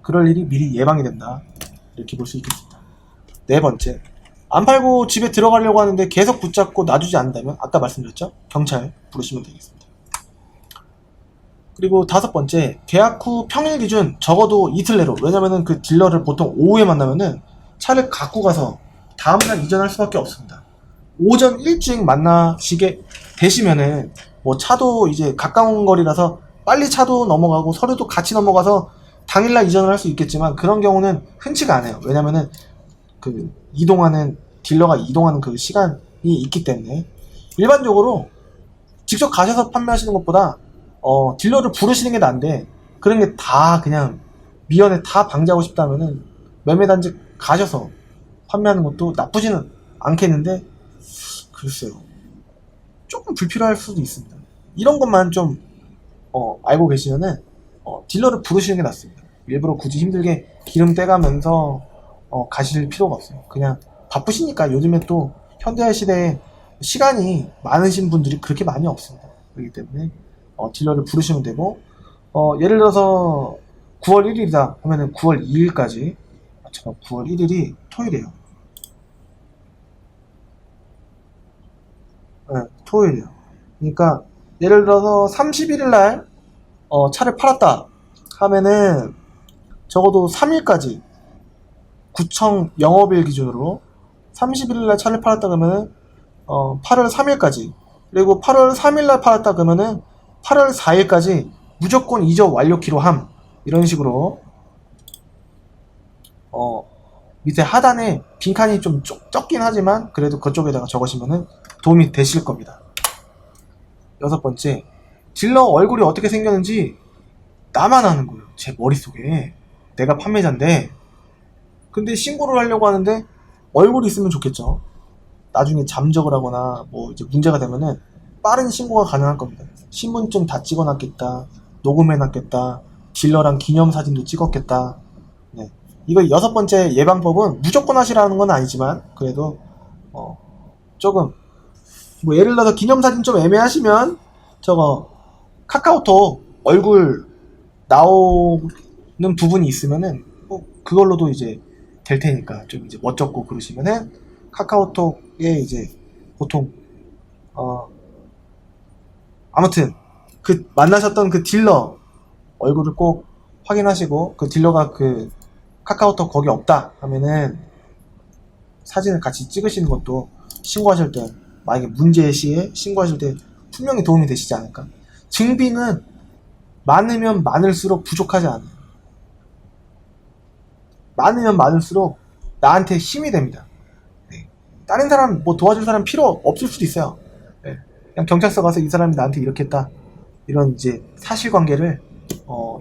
그럴 일이 미리 예방이 된다. 이렇게 볼 수 있겠습니다. 4번째. 안 팔고 집에 들어가려고 하는데 계속 붙잡고 놔주지 않는다면 아까 말씀드렸죠? 경찰 부르시면 되겠습니다. 그리고 5번째, 계약 후 평일 기준 적어도 이틀 내로, 왜냐면은 그 딜러를 보통 오후에 만나면은 차를 갖고 가서 다음날 이전할 수밖에 없습니다. 오전 일찍 만나시게 되시면은 뭐 차도 이제 가까운 거리라서 빨리 차도 넘어가고 서류도 같이 넘어가서 당일날 이전을 할 수 있겠지만 그런 경우는 흔치가 않아요. 왜냐면은 그 이동하는 딜러가 이동하는 그 시간이 있기 때문에 일반적으로 직접 가셔서 판매하시는 것보다 딜러를 부르시는 게 나은데 그런 게 다 그냥 미연에 다 방지하고 싶다면은 매매단지 가셔서 판매하는 것도 나쁘지는 않겠는데 글쎄요, 조금 불필요할 수도 있습니다. 이런 것만 좀 알고 계시면은 딜러를 부르시는 게 낫습니다. 일부러 굳이 힘들게 기름 떼가면서 가실 필요가 없어요. 그냥 바쁘시니까 요즘에 또 현대화 시대에 시간이 많으신 분들이 그렇게 많이 없습니다. 그렇기 때문에 딜러를 부르시면 되고 예를 들어서 9월 1일이다 하면은 9월 2일까지 제가 9월 1일이 토요일이에요. 네, 토요일이에요. 그러니까 예를 들어서 31일 날 차를 팔았다 하면은 적어도 3일까지 구청 영업일 기준으로 31일 날 차를 팔았다 그러면은 8월 3일까지, 그리고 8월 3일 날 팔았다 그러면은 8월 4일까지 무조건 이적 완료키로 함. 이런 식으로 밑에 하단에 빈칸이 좀 적긴 하지만 그래도 그쪽에다가 적으시면은 도움이 되실 겁니다. 6번째, 딜러 얼굴이 어떻게 생겼는지 나만 아는 거예요. 제 머릿속에. 내가 판매자인데 근데 신고를 하려고 하는데 얼굴이 있으면 좋겠죠. 나중에 잠적을 하거나 뭐 이제 문제가 되면은 빠른 신고가 가능할 겁니다. 신분증 다 찍어놨겠다, 녹음해놨겠다, 딜러랑 기념사진도 찍었겠다. 네. 이거 6번째 예방법은 무조건 하시라는 건 아니지만 그래도 조금 뭐 예를 들어서 기념사진 좀 애매하시면 저거 카카오톡 얼굴 나오는 부분이 있으면은 그걸로도 이제 될 테니까 좀 이제 멋쩍고 그러시면은 카카오톡에 이제 보통 아무튼 그 만나셨던 그 딜러 얼굴을 꼭 확인하시고 그 딜러가 그 카카오톡 거기 없다 하면은 사진을 같이 찍으시는 것도 신고하실 때 만약에 문제 시에 신고하실 때 분명히 도움이 되시지 않을까. 증빙은 많으면 많을수록 부족하지 않아요. 많으면 많을수록 나한테 힘이 됩니다. 네. 다른 사람 뭐 도와줄 사람 필요 없을 수도 있어요. 네. 그냥 경찰서 가서 이 사람이 나한테 이렇게 했다 이런 이제 사실관계를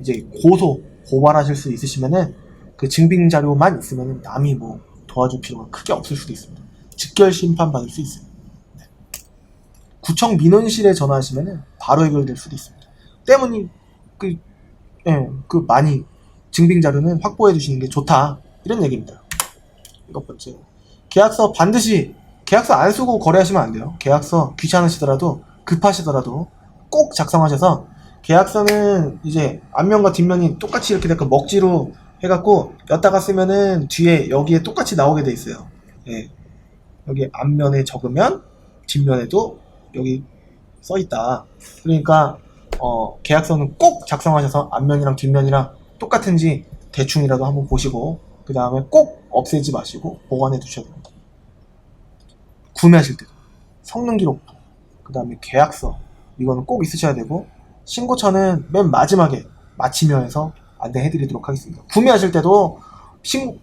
이제 고발하실 수 있으시면은 그 증빙 자료만 있으면은 남이 뭐 도와줄 필요가 크게 없을 수도 있습니다. 직결 심판 받을 수 있어요. 네. 구청 민원실에 전화하시면은 바로 해결될 수도 있습니다. 때문에 그 많이 증빙 자료는 확보해 두시는 게 좋다 이런 얘기입니다. 7번째, 계약서 반드시 계약서 안 쓰고 거래하시면 안 돼요. 계약서 귀찮으시더라도 급하시더라도 꼭 작성하셔서 계약서는 이제 앞면과 뒷면이 똑같이 이렇게 될까 먹지로 해갖고 였다가 쓰면은 뒤에 여기에 똑같이 나오게 돼 있어요. 예. 여기 앞면에 적으면 뒷면에도 여기 써 있다. 그러니까 계약서는 꼭 작성하셔서 앞면이랑 뒷면이랑 똑같은지 대충이라도 한번 보시고 그 다음에 꼭 없애지 마시고 보관해 두셔야 됩니다. 구매하실 때도 성능 기록부, 그 다음에 계약서 이거는 꼭 있으셔야 되고 신고처는 맨 마지막에 마치며에서 안내해 드리도록 하겠습니다. 구매하실 때도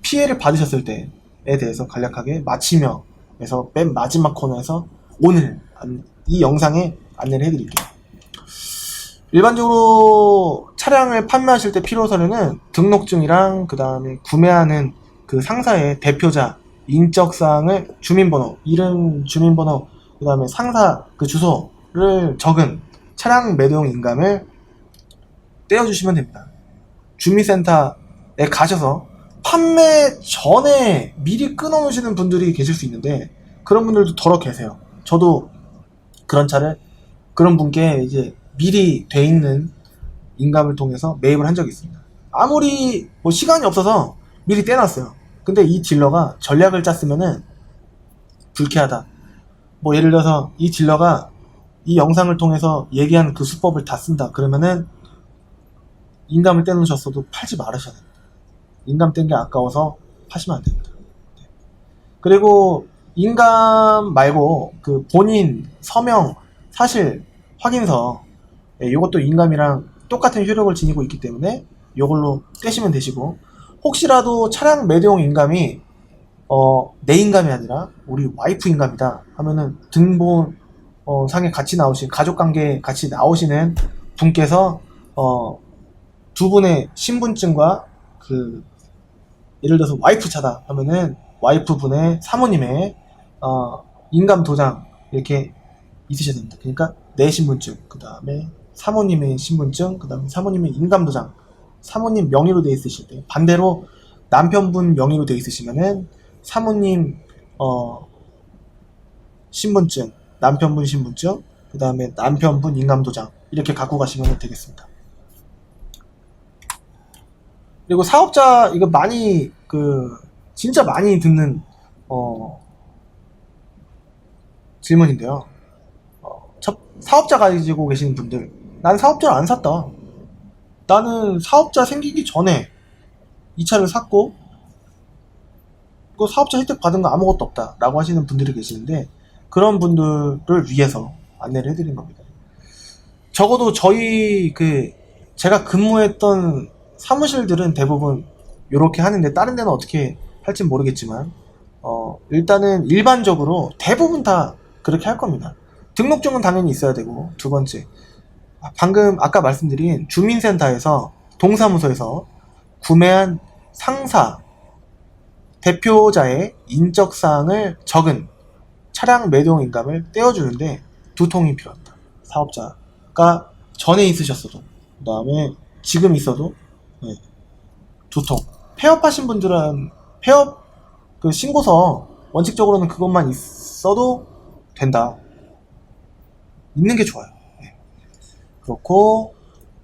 피해를 받으셨을 때에 대해서 간략하게 마치며에서 맨 마지막 코너에서 오늘 이 영상에 안내를 해드릴게요. 일반적으로 차량을 판매하실 때 필요 서류는 등록증이랑 그 다음에 구매하는 그 상사의 대표자, 인적사항을 주민번호, 이름, 주민번호, 그 다음에 상사 그 주소를 적은 차량 매도용 인감을 떼어주시면 됩니다. 주민센터에 가셔서 판매 전에 미리 끊어놓으시는 분들이 계실 수 있는데 그런 분들도 더러 계세요. 저도 그런 분께 이제 미리 돼 있는 인감을 통해서 매입을 한 적이 있습니다. 아무리 뭐 시간이 없어서 미리 떼놨어요. 근데 이 딜러가 전략을 짰으면은 불쾌하다. 뭐 예를 들어서 이 딜러가 이 영상을 통해서 얘기한 그 수법을 다 쓴다. 그러면은 인감을 떼놓으셨어도 팔지 말으셔야 됩니다. 인감 뗀 게 아까워서 파시면 안 됩니다. 그리고 인감 말고 그 본인 서명 사실 확인서, 이것도 인감이랑 똑같은 효력을 지니고 있기 때문에 이걸로 떼시면 되시고, 혹시라도 차량 매도용 인감이 내 인감이 아니라 우리 와이프 인감이다 하면은 등본 상에 같이 나오신, 가족관계에 같이 나오시는 분께서 두 분의 신분증과 그 예를 들어서 와이프 차다 하면은 와이프 분의 사모님의 인감 도장 이렇게 있으셔야 됩니다. 그러니까 내 신분증, 그 다음에 사모님의 신분증, 그 다음에 사모님의 인감 도장, 사모님 명의로 돼 있으실 때, 반대로 남편분 명의로 돼 있으시면은 사모님 신분증, 남편분 신분증, 그 다음에 남편분 인감 도장 이렇게 갖고 가시면 되겠습니다. 그리고 사업자, 이거 많이 진짜 많이 듣는 질문인데요. 사업자 가지고 계시는 분들, 난 사업자를 안 샀다. 나는 사업자 생기기 전에 이 차를 샀고 그 사업자 혜택 받은 거 아무것도 없다 라고 하시는 분들이 계시는데, 그런 분들을 위해서 안내를 해드린 겁니다. 적어도 제가 근무했던 사무실들은 대부분 이렇게 하는데, 다른 데는 어떻게 할진 모르겠지만 일단은 일반적으로 대부분 다 그렇게 할 겁니다. 등록증은 당연히 있어야 되고, 두 번째, 방금 아까 말씀드린 주민센터에서, 동사무소에서 구매한 상사 대표자의 인적사항을 적은 차량 매도용 인감을 떼어주는데 2통이 필요합니다. 사업자가 전에 있으셨어도, 그 다음에 지금 있어도 2통. 폐업하신 분들은 폐업 신고서 원칙적으로는 그것만 있어도 된다. 있는 게 좋아요. 그렇고,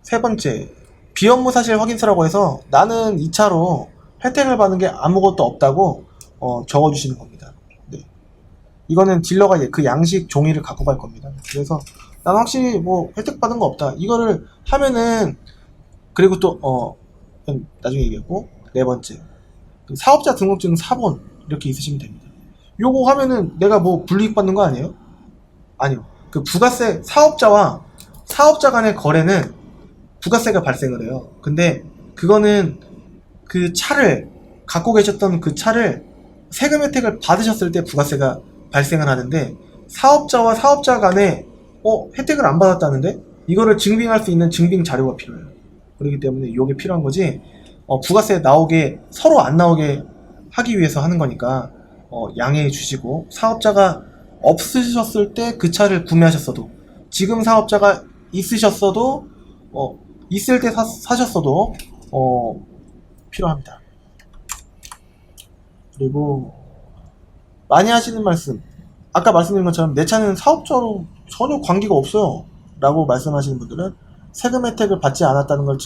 세 번째, 비업무 사실 확인서라고 해서 나는 이 차로 혜택을 받은 게 아무것도 없다고 적어주시는 겁니다. 네. 이거는 딜러가 그 양식 종이를 갖고 갈 겁니다. 그래서 난 확실히 뭐 혜택 받은 거 없다, 이거를 하면은, 그리고 또 나중에 얘기하고, 네 번째, 사업자 등록증 사본 이렇게 있으시면 됩니다. 요거 하면은 내가 뭐 불이익 받는 거 아니에요? 아니요. 그 부가세, 사업자와 사업자 간의 거래는 부가세가 발생을 해요. 근데 그거는 그 차를 갖고 계셨던 그 차를 세금 혜택을 받으셨을 때 부가세가 발생을 하는데, 사업자와 사업자 간에 혜택을 안 받았다는데 이거를 증빙할 수 있는 증빙 자료가 필요해요. 그렇기 때문에 이게 필요한 거지, 부가세 나오게, 서로 안 나오게 하기 위해서 하는 거니까 양해해 주시고, 사업자가 없으셨을 때 그 차를 구매하셨어도, 지금 사업자가 있으셨어도, 있을 때 사셨어도 필요합니다. 그리고 많이 하시는 말씀, 아까 말씀드린 것처럼 내 차는 사업자로 전혀 관계가 없어요 라고 말씀하시는 분들은 세금 혜택을 받지 않았다는 걸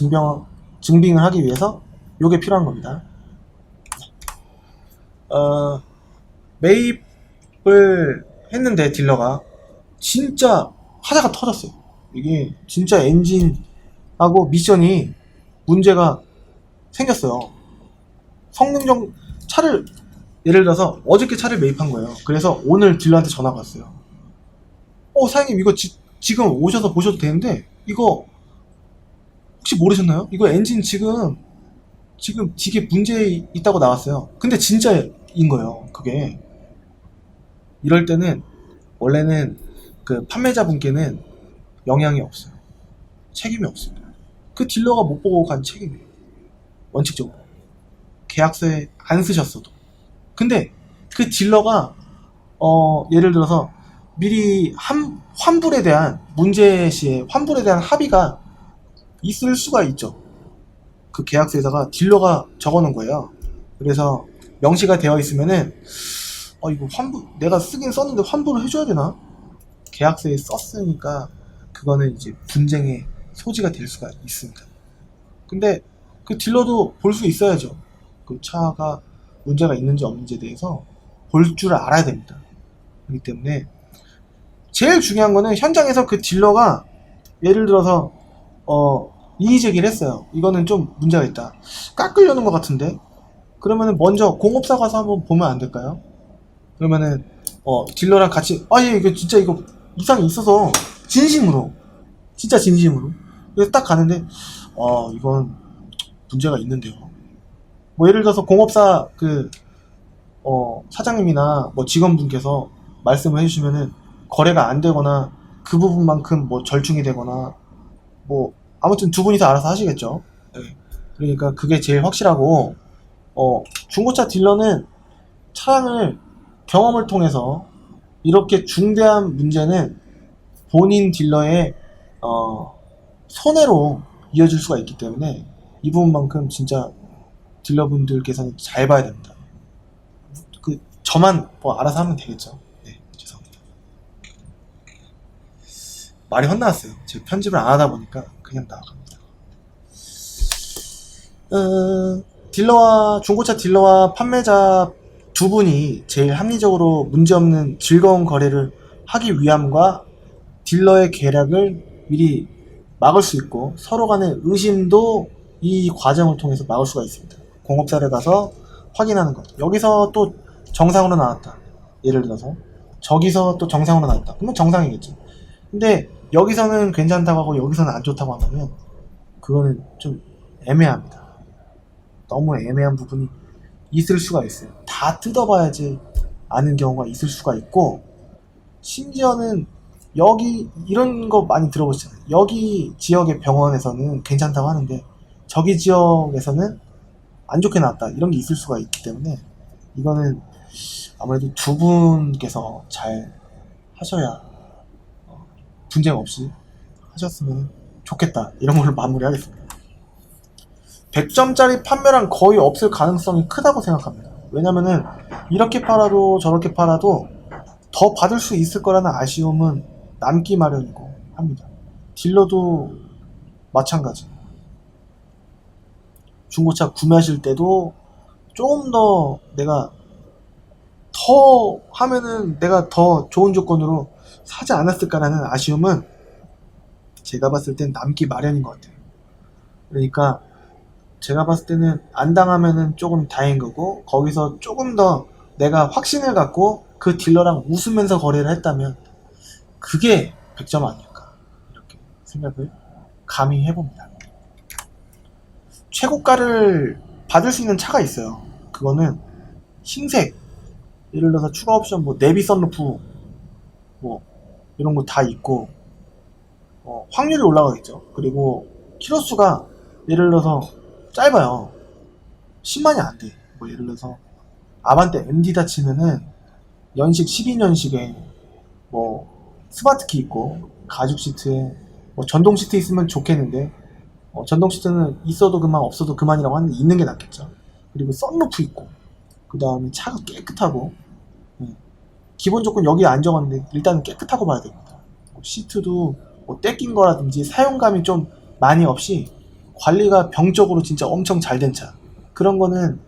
증빙을 하기 위해서 요게 필요한 겁니다. 매입을 했는데 딜러가 진짜 하다가 터졌어요. 이게 진짜 엔진하고 미션이 문제가 생겼어요. 차를, 예를 들어서 어저께 차를 매입한 거예요. 그래서 오늘 딜러한테 전화가 왔어요. 사장님, 이거 지금 오셔서 보셔도 되는데 이거 혹시 모르셨나요? 이거 엔진 지금 되게 문제 있다고 나왔어요. 근데 진짜인 거예요, 그게. 이럴 때는 원래는 그 판매자분께는 영향이 없어요. 책임이 없습니다. 그 딜러가 못 보고 간 책임이에요. 원칙적으로. 계약서에 안 쓰셨어도. 근데 그 딜러가 예를 들어서 미리 환불에 대한, 문제 시에 환불에 대한 합의가 있을 수가 있죠. 그 계약서에다가 딜러가 적어놓은 거예요. 그래서 명시가 되어 있으면은 이거 내가 쓰긴 썼는데 환불을 해줘야 되나? 계약서에 썼으니까 그거는 이제 분쟁의 소지가 될 수가 있습니다. 근데 그 딜러도 볼 수 있어야죠. 그 차가 문제가 있는지 없는지에 대해서 볼 줄 알아야 됩니다. 그렇기 때문에 제일 중요한 거는 현장에서 그 딜러가 예를 들어서 이의제기를 했어요. 이거는 좀 문제가 있다. 깎으려는 것 같은데? 그러면은 먼저 공업사 가서 한번 보면 안 될까요? 그러면은 딜러랑 같이 예, 이거 진짜 이거 이상이 있어서 진심으로 진짜 진심으로 그래서 딱 가는데 이건 문제가 있는데요. 뭐 예를 들어서 공업사 사장님이나 뭐 직원분께서 말씀을 해주시면은 거래가 안 되거나 그 부분만큼 뭐 절충이 되거나 뭐 아무튼 두 분이서 알아서 하시겠죠. 네. 그러니까 그게 제일 확실하고 중고차 딜러는 차량을 경험을 통해서 이렇게 중대한 문제는 본인 딜러의 손해로 이어질 수가 있기 때문에 이 부분만큼 진짜 딜러분들께서는 잘 봐야 됩니다. 저만 뭐 알아서 하면 되겠죠. 네, 죄송합니다. 말이 헛나왔어요. 제가 편집을 안 하다 보니까 그냥 나갑니다. 중고차 딜러와 판매자 두 분이 제일 합리적으로 문제없는 즐거운 거래를 하기 위함과 딜러의 계략을 미리 막을 수 있고 서로 간의 의심도 이 과정을 통해서 막을 수가 있습니다. 공업사를 가서 확인하는 것. 여기서 또 정상으로 나왔다. 예를 들어서 저기서 또 정상으로 나왔다. 그러면 정상이겠죠. 근데 여기서는 괜찮다고 하고 여기서는 안 좋다고 하면 그거는 좀 애매합니다. 너무 애매한 부분이 있을 수가 있어요. 다 뜯어봐야지 아는 경우가 있을 수가 있고 심지어는 여기 이런 거 많이 들어보시잖아요. 여기 지역의 병원에서는 괜찮다고 하는데 저기 지역에서는 안 좋게 나왔다. 이런 게 있을 수가 있기 때문에 이거는 아무래도 두 분께서 잘 하셔야 분쟁 없이 하셨으면 좋겠다. 이런 걸로 마무리하겠습니다. 100점짜리 판매량 거의 없을 가능성이 크다고 생각합니다. 왜냐면은 이렇게 팔아도 저렇게 팔아도 더 받을 수 있을 거라는 아쉬움은 남기 마련이고 합니다. 딜러도 마찬가지. 중고차 구매하실 때도 조금 더 내가 더 하면은 내가 더 좋은 조건으로 사지 않았을까라는 아쉬움은 제가 봤을 땐 남기 마련인 것 같아요. 그러니까 제가 봤을 때는 안 당하면은 조금 다행인 거고 거기서 조금 더 내가 확신을 갖고 그 딜러랑 웃으면서 거래를 했다면 그게 100점 아닐까 이렇게 생각을 감히 해봅니다. 최고가를 받을 수 있는 차가 있어요. 그거는 흰색 예를 들어서 추가 옵션 뭐 내비 선루프 뭐 이런 거 다 있고 확률이 올라가겠죠. 그리고 키로수가 예를 들어서 짧아요. 10만이 안 돼. 뭐 예를 들어서 아반떼 MD다 치면은 연식 12년식에 뭐 스마트키 있고 가죽 시트에 뭐 전동 시트 있으면 좋겠는데 전동 시트는 있어도 그만 없어도 그만이라고 하는데 있는 게 낫겠죠. 그리고 썬루프 있고 그 다음에 차가 깨끗하고 기본 조건 여기 안 적었는데 일단은 깨끗하고 봐야 됩니다. 시트도 뭐 떼낀 거라든지 사용감이 좀 많이 없이 관리가 병적으로 진짜 엄청 잘 된 차 그런 거는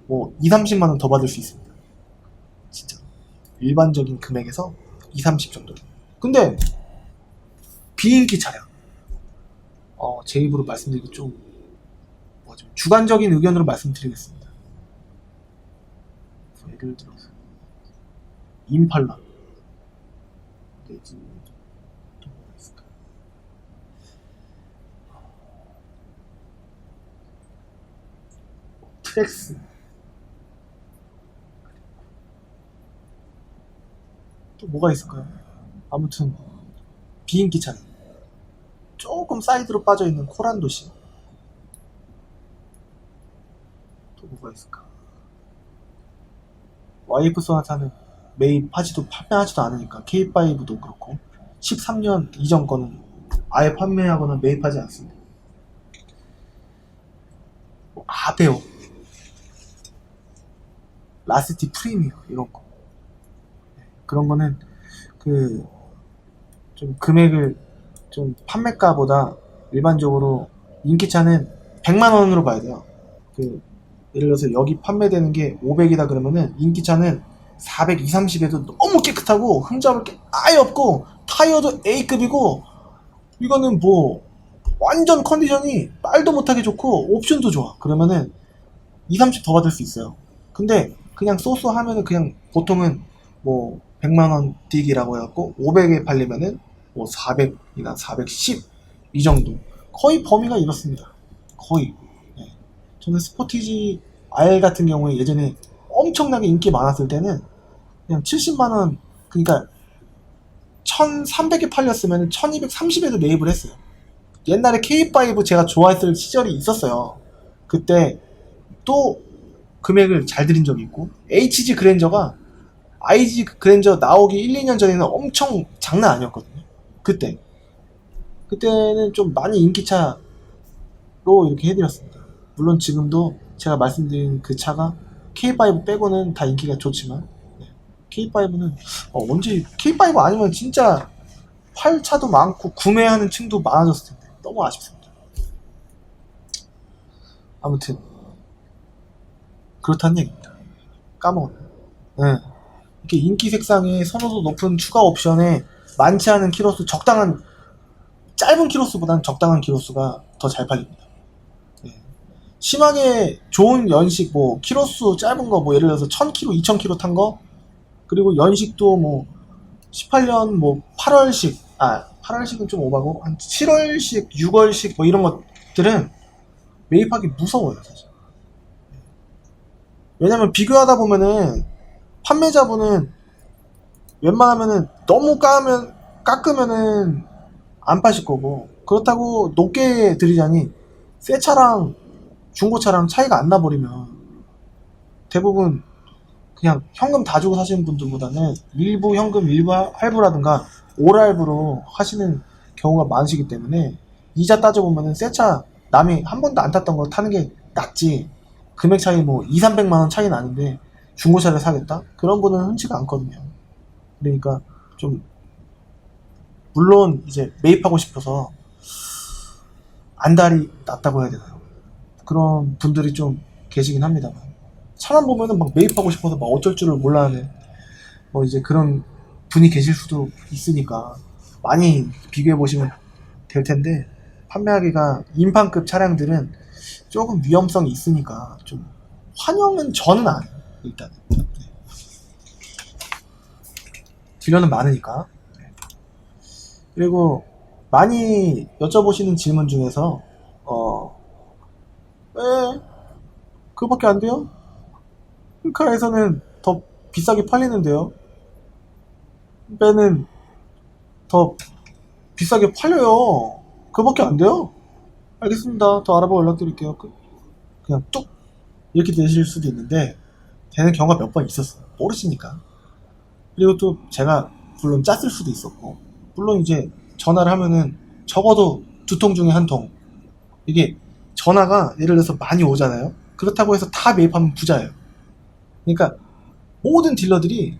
뭐 2-30만원 더 받을 수 있습니다. 진짜 일반적인 금액에서 2-30 정도. 근데 비인기 차량 제 입으로 말씀드리기 좀 주관적인 의견으로 말씀드리겠습니다. 예를 들어서 임팔라 내지 또 뭐가 있을까? 트랙스 또 뭐가 있을까요? 아무튼 비인기 차량 조금 사이드로 빠져있는 코란도시 또 뭐가 있을까? 와이프 소나타는 매입하지도 판매하지도 않으니까 K5도 그렇고 13년 이전 거는 아예 판매하거나 매입하지 않습니다. 아베오 라스티 프리미어 이런 거 그런 거는 좀 금액을 좀 판매가보다 일반적으로 인기차는 100만원으로 봐야 돼요. 예를 들어서 여기 판매되는 게 500이다 그러면은 인기차는 420, 30에도 너무 깨끗하고 흠잡을 게 아예 없고 타이어도 A급이고 이거는 뭐 완전 컨디션이 말도 못하게 좋고 옵션도 좋아. 그러면은 2, 30 더 받을 수 있어요. 근데 그냥 쏘쏘 하면은 그냥 보통은 뭐 100만원 띠기라고 해갖고 500에 팔리면은 뭐 400이나 410 이 정도. 거의 범위가 이렇습니다. 거의. 네. 저는 스포티지 R 같은 경우에 예전에 엄청나게 인기 많았을 때는 그냥 70만원, 그러니까 1300에 팔렸으면 1230에도 매입을 했어요. 옛날에 K5 제가 좋아했을 시절이 있었어요. 그때 또 금액을 잘 드린 적이 있고, HG 그랜저가 IG 그랜저 나오기 1, 2년 전에는 엄청 장난 아니었거든요. 그때는 좀 많이 인기차로 이렇게 해드렸습니다. 물론 지금도 제가 말씀드린 그 차가 K5 빼고는 다 인기가 좋지만, K5는 언제 K5 아니면 진짜 팔 차도 많고 구매하는 층도 많아졌을 텐데 너무 아쉽습니다. 아무튼 그렇다는 얘기입니다. 까먹었네. 네. 이렇게 인기 색상에 선호도 높은 추가 옵션에 많지 않은 키로수, 적당한 짧은 키로수보다는 적당한 키로수가 더 잘 팔립니다. 네. 심하게 좋은 연식, 뭐 키로수 짧은 거, 뭐 예를 들어서 1000km, 2000km 탄 거, 그리고 연식도 뭐 18년 뭐 8월식, 8월식은 좀 오바고 한 7월식, 6월식 뭐 이런 것들은 매입하기 무서워요, 사실. 왜냐면 비교하다 보면은 판매자분은 웬만하면은 너무 깎으면은 안 파실 거고, 그렇다고 높게 드리자니 새 차랑 중고차랑 차이가 안 나버리면 대부분 그냥 현금 다 주고 사시는 분들보다는 일부 현금, 일부 할부라든가 올할부로 하시는 경우가 많으시기 때문에 이자 따져보면은 새 차 남이 한 번도 안 탔던 거 타는 게 낫지, 금액 차이 뭐 2, 300만원 차이 나는데 중고차를 사겠다? 그런 분은 흔치가 않거든요. 그러니까 좀 물론 이제 매입하고 싶어서 안달이 났다고 해야 되나요? 그런 분들이 좀 계시긴 합니다만, 차만 보면은 막 매입하고 싶어서 막 어쩔 줄을 몰라 하는 뭐 이제 그런 분이 계실 수도 있으니까 많이 비교해 보시면 될 텐데, 판매하기가 인판급 차량들은 조금 위험성이 있으니까 좀 환영은 저는 안 해요. 일단은 딜러는 많으니까. 그리고 많이 여쭤보시는 질문 중에서 왜 그거밖에 안 돼요? 흑카에서는 더 비싸게 팔리는데요. 빼는 더 비싸게 팔려요. 그거밖에 안 돼요? 알겠습니다. 더 알아보고 연락드릴게요. 그냥 뚝 이렇게 되실 수도 있는데 되는 경우가 몇 번 있었어요. 모르시니까. 그리고 또 제가 물론 짰을 수도 있었고, 물론 이제 전화를 하면은 적어도 2통 중에 1통, 이게 전화가 예를 들어서 많이 오잖아요. 그렇다고 해서 다 매입하면 부자예요. 그러니까 모든 딜러들이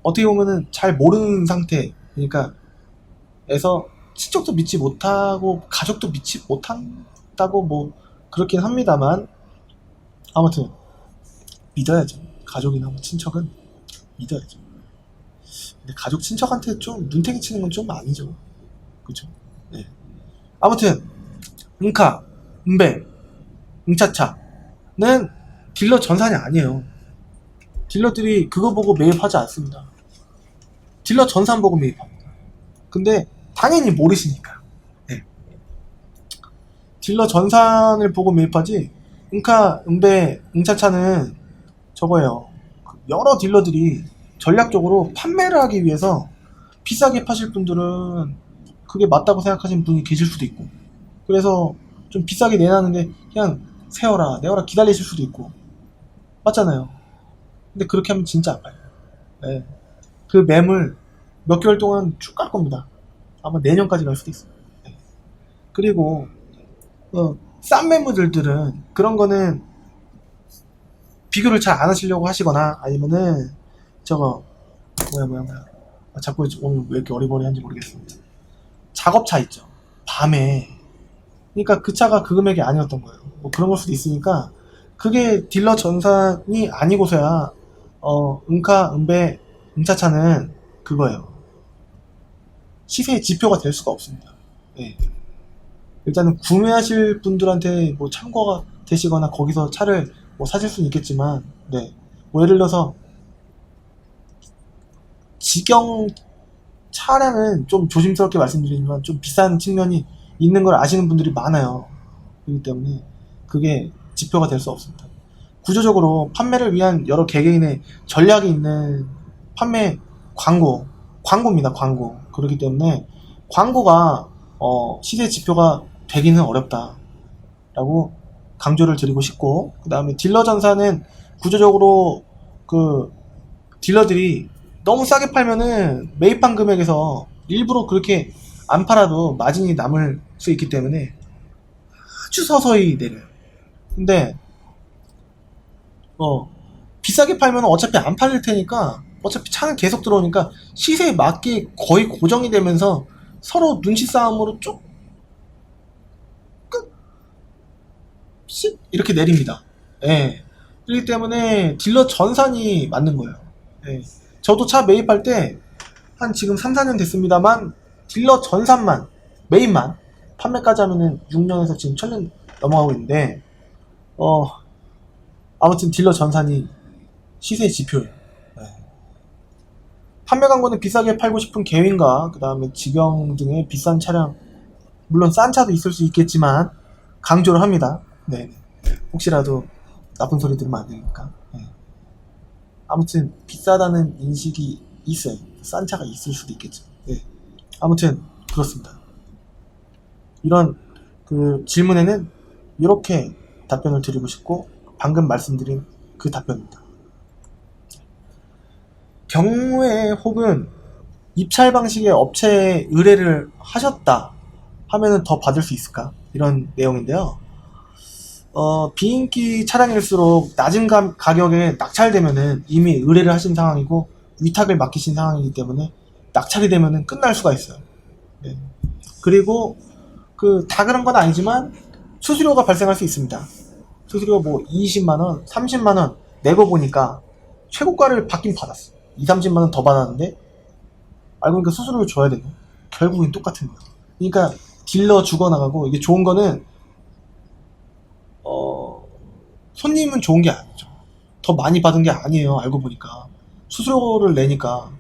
어떻게 보면은 잘 모르는 상태, 그러니까 에서 친척도 믿지 못하고 가족도 믿지 못한다고 뭐 그렇긴 합니다만, 아무튼 믿어야죠. 가족이나 뭐 친척은 믿어야죠. 근데 가족 친척한테 좀 눈탱이 치는 건 좀 아니죠. 그죠? 네. 아무튼 응카, 응배, 응차차는 딜러 전산이 아니에요. 딜러들이 그거 보고 매입하지 않습니다. 딜러 전산 보고 매입합니다. 근데 당연히 모르시니까. 네. 딜러 전산을 보고 매입하지, 응카, 응배, 응차차는 저거예요. 여러 딜러들이 전략적으로 판매를 하기 위해서 비싸게 파실 분들은 그게 맞다고 생각하시는 분이 계실 수도 있고, 그래서 좀 비싸게 내놨는데 그냥 세워라 내워라 기다리실 수도 있고, 맞잖아요. 근데 그렇게 하면 진짜 안 팔려요. 네. 그 매물 몇 개월 동안 쭉 갈 겁니다. 아마 내년까지 갈 수도 있어요. 네. 그리고 싼 매물들은 그런 거는 비교를 잘 안 하시려고 하시거나, 아니면은 저거 뭐야 자꾸 오늘 왜 이렇게 어리버리한지 모르겠습니다. 작업차 있죠, 밤에. 그러니까 그 차가 그 금액이 아니었던 거예요. 뭐 그런 걸 수도 있으니까 그게 딜러 전산이 아니고서야 은카, 은배, 은차차는 그거예요. 시세의 지표가 될 수가 없습니다. 예. 일단은 구매하실 분들한테 뭐 참고가 되시거나 거기서 차를 뭐 사실 수는 있겠지만, 네. 뭐 예를 들어서 직영 차량은 좀 조심스럽게 말씀드리지만 좀 비싼 측면이 있는 걸 아시는 분들이 많아요. 그렇기 때문에 그게 지표가 될 수 없습니다. 구조적으로 판매를 위한 여러 개개인의 전략이 있는 판매 광고입니다. 광고. 그렇기 때문에 광고가 시세 지표가 되기는 어렵다라고 강조를 드리고 싶고, 그 다음에 딜러 전사는 구조적으로 그 딜러들이 너무 싸게 팔면은 매입한 금액에서 일부러 그렇게 안 팔아도 마진이 남을 수 있기 때문에 아주 서서히 내려요. 근데 비싸게 팔면 어차피 안 팔릴 테니까 어차피 차는 계속 들어오니까 시세에 맞게 거의 고정이 되면서 서로 눈치 싸움으로 조금씩 이렇게 내립니다. 예. 그렇기 때문에 딜러 전산이 맞는 거예요. 예. 저도 차 매입할 때 한 지금 3, 4년 됐습니다만 딜러 전산만 매입만 판매까지 하면은 6년에서 지금 1000년 넘어가고 있는데 아무튼 딜러 전산이 시세의 지표예요. 네. 판매 광고는 비싸게 팔고 싶은 계획과 그 다음에 직영 등의 비싼 차량, 물론 싼 차도 있을 수 있겠지만 강조를 합니다. 네. 혹시라도 나쁜 소리 들으면 안 되니까. 네. 아무튼 비싸다는 인식이 있어요. 싼 차가 있을 수도 있겠죠. 네. 아무튼 그렇습니다. 이런 그 질문에는 이렇게 답변을 드리고 싶고, 방금 말씀드린 그 답변입니다. 경우에 혹은 입찰 방식의 업체에 의뢰를 하셨다 하면은 더 받을 수 있을까? 이런 내용인데요. 비인기 차량일수록 낮은 가격에 낙찰되면은 이미 의뢰를 하신 상황이고 위탁을 맡기신 상황이기 때문에 낙찰이 되면은 끝날 수가 있어요. 네. 그리고 다 그런 건 아니지만 수수료가 발생할 수 있습니다. 수수료 뭐 20만원, 30만원 내고 보니까 최고가를 받긴 받았어. 2, 30만원 더 받았는데 알고 보니까 수수료를 줘야 되고 결국엔 똑같은 거야. 그러니까 딜러 죽어나가고, 이게 좋은 거는 손님은 좋은 게 아니죠. 더 많이 받은 게 아니에요. 알고 보니까 수수료를 내니까.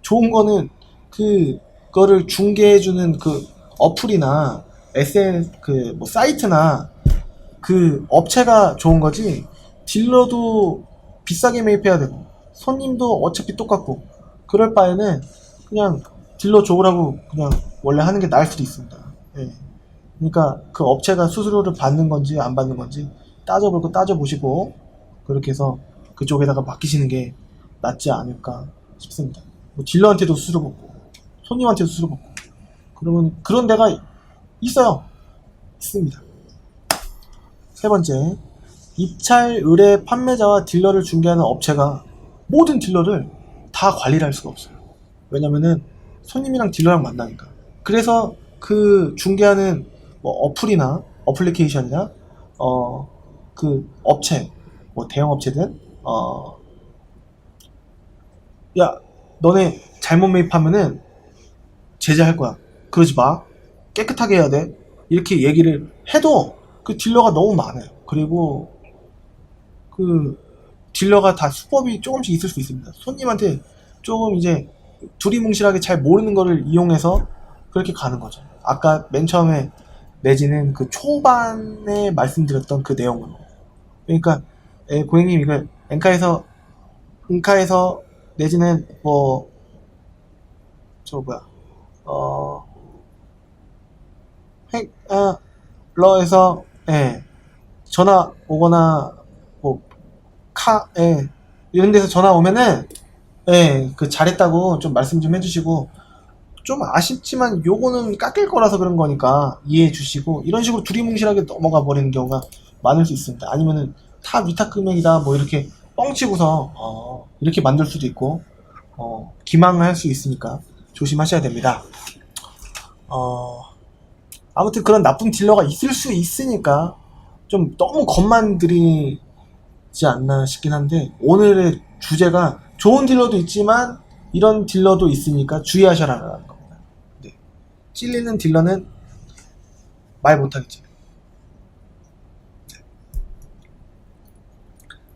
좋은 거는 그거를 중개해주는 그 어플이나 SN 뭐 사이트나 그 업체가 좋은 거지, 딜러도 비싸게 매입해야 되고 손님도 어차피 똑같고 그럴 바에는 그냥 딜러 좋으라고 그냥 원래 하는 게 나을 수도 있습니다. 예. 그러니까 그 업체가 수수료를 받는 건지 안 받는 건지 따져보시고 그렇게 해서 그쪽에다가 맡기시는 게 낫지 않을까 싶습니다. 뭐 딜러한테도 수수료 받고 손님한테도 수수료 받고 그러면 그런 데가 있어요. 있습니다. 세 번째, 입찰, 의뢰, 판매자와 딜러를 중개하는 업체가 모든 딜러를 다 관리를 할 수가 없어요. 왜냐면은 손님이랑 딜러랑 만나니까. 그래서 그 중개하는 뭐 어플이나 어플리케이션이나 그 업체, 뭐 대형 업체든 야, 너네 잘못 매입하면은 제재할 거야. 그러지 마. 깨끗하게 해야 돼. 이렇게 얘기를 해도 그 딜러가 너무 많아요. 그리고 그 딜러가 다 수법이 조금씩 있을 수 있습니다. 손님한테 조금 이제 두리뭉실하게 잘 모르는 거를 이용해서 그렇게 가는 거죠. 아까 맨 처음에 내지는 그 초반에 말씀드렸던 그 내용으로. 그러니까 고객님 이거 은카에서 내지는 뭐 러에서 전화 오거나 뭐 이런 데서 전화 오면은 그 잘했다고 좀 말씀 좀 해주시고, 좀 아쉽지만 요거는 깎일 거라서 그런 거니까 이해해 주시고, 이런 식으로 두리뭉실하게 넘어가 버리는 경우가 많을 수 있습니다. 아니면은 타 위탁 금액이다 뭐 이렇게 뻥치고서 이렇게 만들 수도 있고 기망할 수 있으니까 조심하셔야 됩니다. 아무튼 그런 나쁜 딜러가 있을 수 있으니까 좀 너무 겁만 들이지 않나 싶긴 한데, 오늘의 주제가 좋은 딜러도 있지만 이런 딜러도 있으니까 주의하셔라라는 겁니다. 네. 찔리는 딜러는 말 못하겠죠. 네.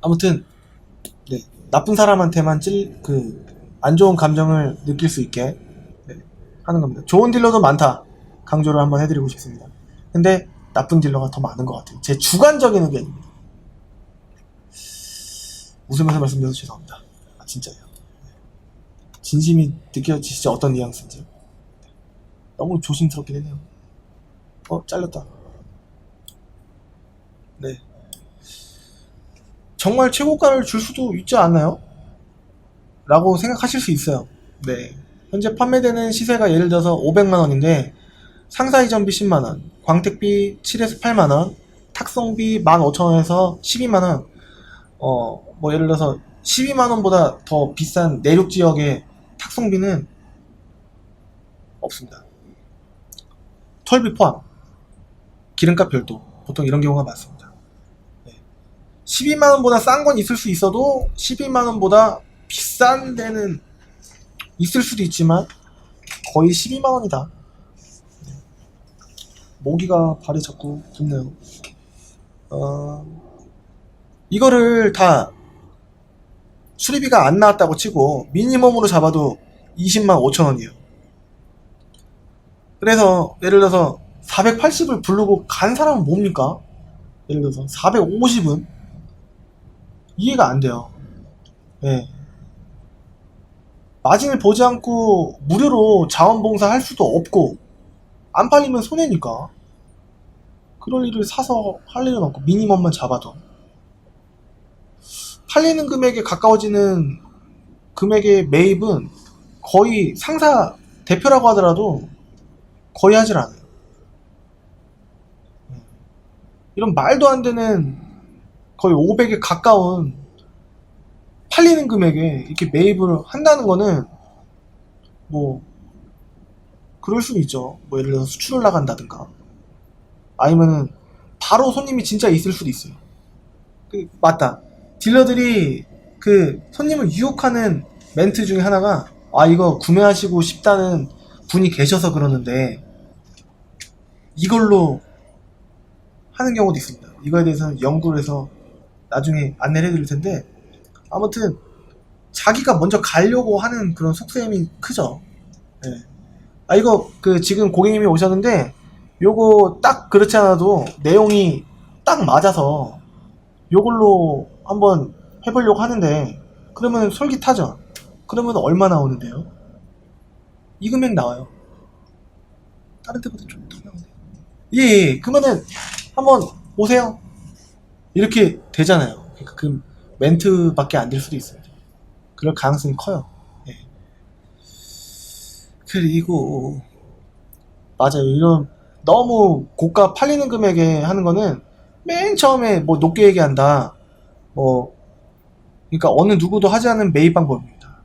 아무튼 네. 나쁜 사람한테만 안 좋은 감정을 느낄 수 있게 하는 겁니다. 좋은 딜러도 많다 강조를 한번 해드리고 싶습니다. 근데 나쁜 딜러가 더 많은 것 같아요. 제 주관적인 의견입니다. 웃으면서 말씀드려서 죄송합니다. 진짜요. 진심이 느껴지시죠? 어떤 뉘앙스인지. 너무 조심스럽긴 해요. 잘렸다. 네. 정말 최고가를 줄 수도 있지 않나요? 라고 생각하실 수 있어요. 네. 현재 판매되는 시세가 예를 들어서 500만원인데 상사 이전비 10만원, 광택비 7에서 8만원, 탁송비 15,000원에서 12만원, 뭐 예를 들어서 12만원보다 더 비싼 내륙 지역의 탁송비는 없습니다. 톨비 포함, 기름값 별도, 보통 이런 경우가 많습니다. 12만원보다 싼 건 있을 수 있어도 12만원보다 비싼 데는 있을 수도 있지만 거의 12만원이다. 모기가 발에 자꾸 붙네요. 이거를 다 수리비가 안 나왔다고 치고 미니멈으로 잡아도 20만 5천원이에요. 그래서 예를 들어서 480을 부르고 간 사람은 뭡니까? 예를 들어서 450은 이해가 안 돼요. 네. 마진을 보지 않고 무료로 자원봉사 할 수도 없고 안 팔리면 손해니까 그럴 일을 사서 할 일은 없고 미니멈만 잡아도 팔리는 금액에 가까워지는 금액의 매입은 거의 상사 대표라고 하더라도 거의 하질 않아요. 이런 말도 안 되는 거의 500에 가까운 팔리는 금액에 이렇게 매입을 한다는 거는 뭐 그럴 수는 있죠. 뭐 예를 들어서 수출을 나간다든가 아니면은 바로 손님이 진짜 있을 수도 있어요. 맞다. 딜러들이 그 손님을 유혹하는 멘트 중에 하나가 이거 구매하시고 싶다는 분이 계셔서 그러는데 이걸로 하는 경우도 있습니다. 이거에 대해서는 연구를 해서 나중에 안내를 해드릴 텐데 아무튼 자기가 먼저 가려고 하는 그런 속셈이 크죠. 네. 이거 지금 고객님이 오셨는데 요거 딱 그렇지 않아도 내용이 딱 맞아서 요걸로 한번 해보려고 하는데 그러면 솔깃하죠. 그러면 얼마 나오는데요? 이 금액 나와요. 다른 때보다 좀 더 나오네요. 예. 그러면은 한번 오세요. 이렇게 되잖아요. 그러니까 그 멘트밖에 안 될 수도 있습니다. 그럴 가능성이 커요. 예. 그리고 맞아요. 이런 너무 고가 팔리는 금액에 하는 거는 맨 처음에 뭐 높게 얘기한다. 그러니까 어느 누구도 하지 않은 매입 방법입니다.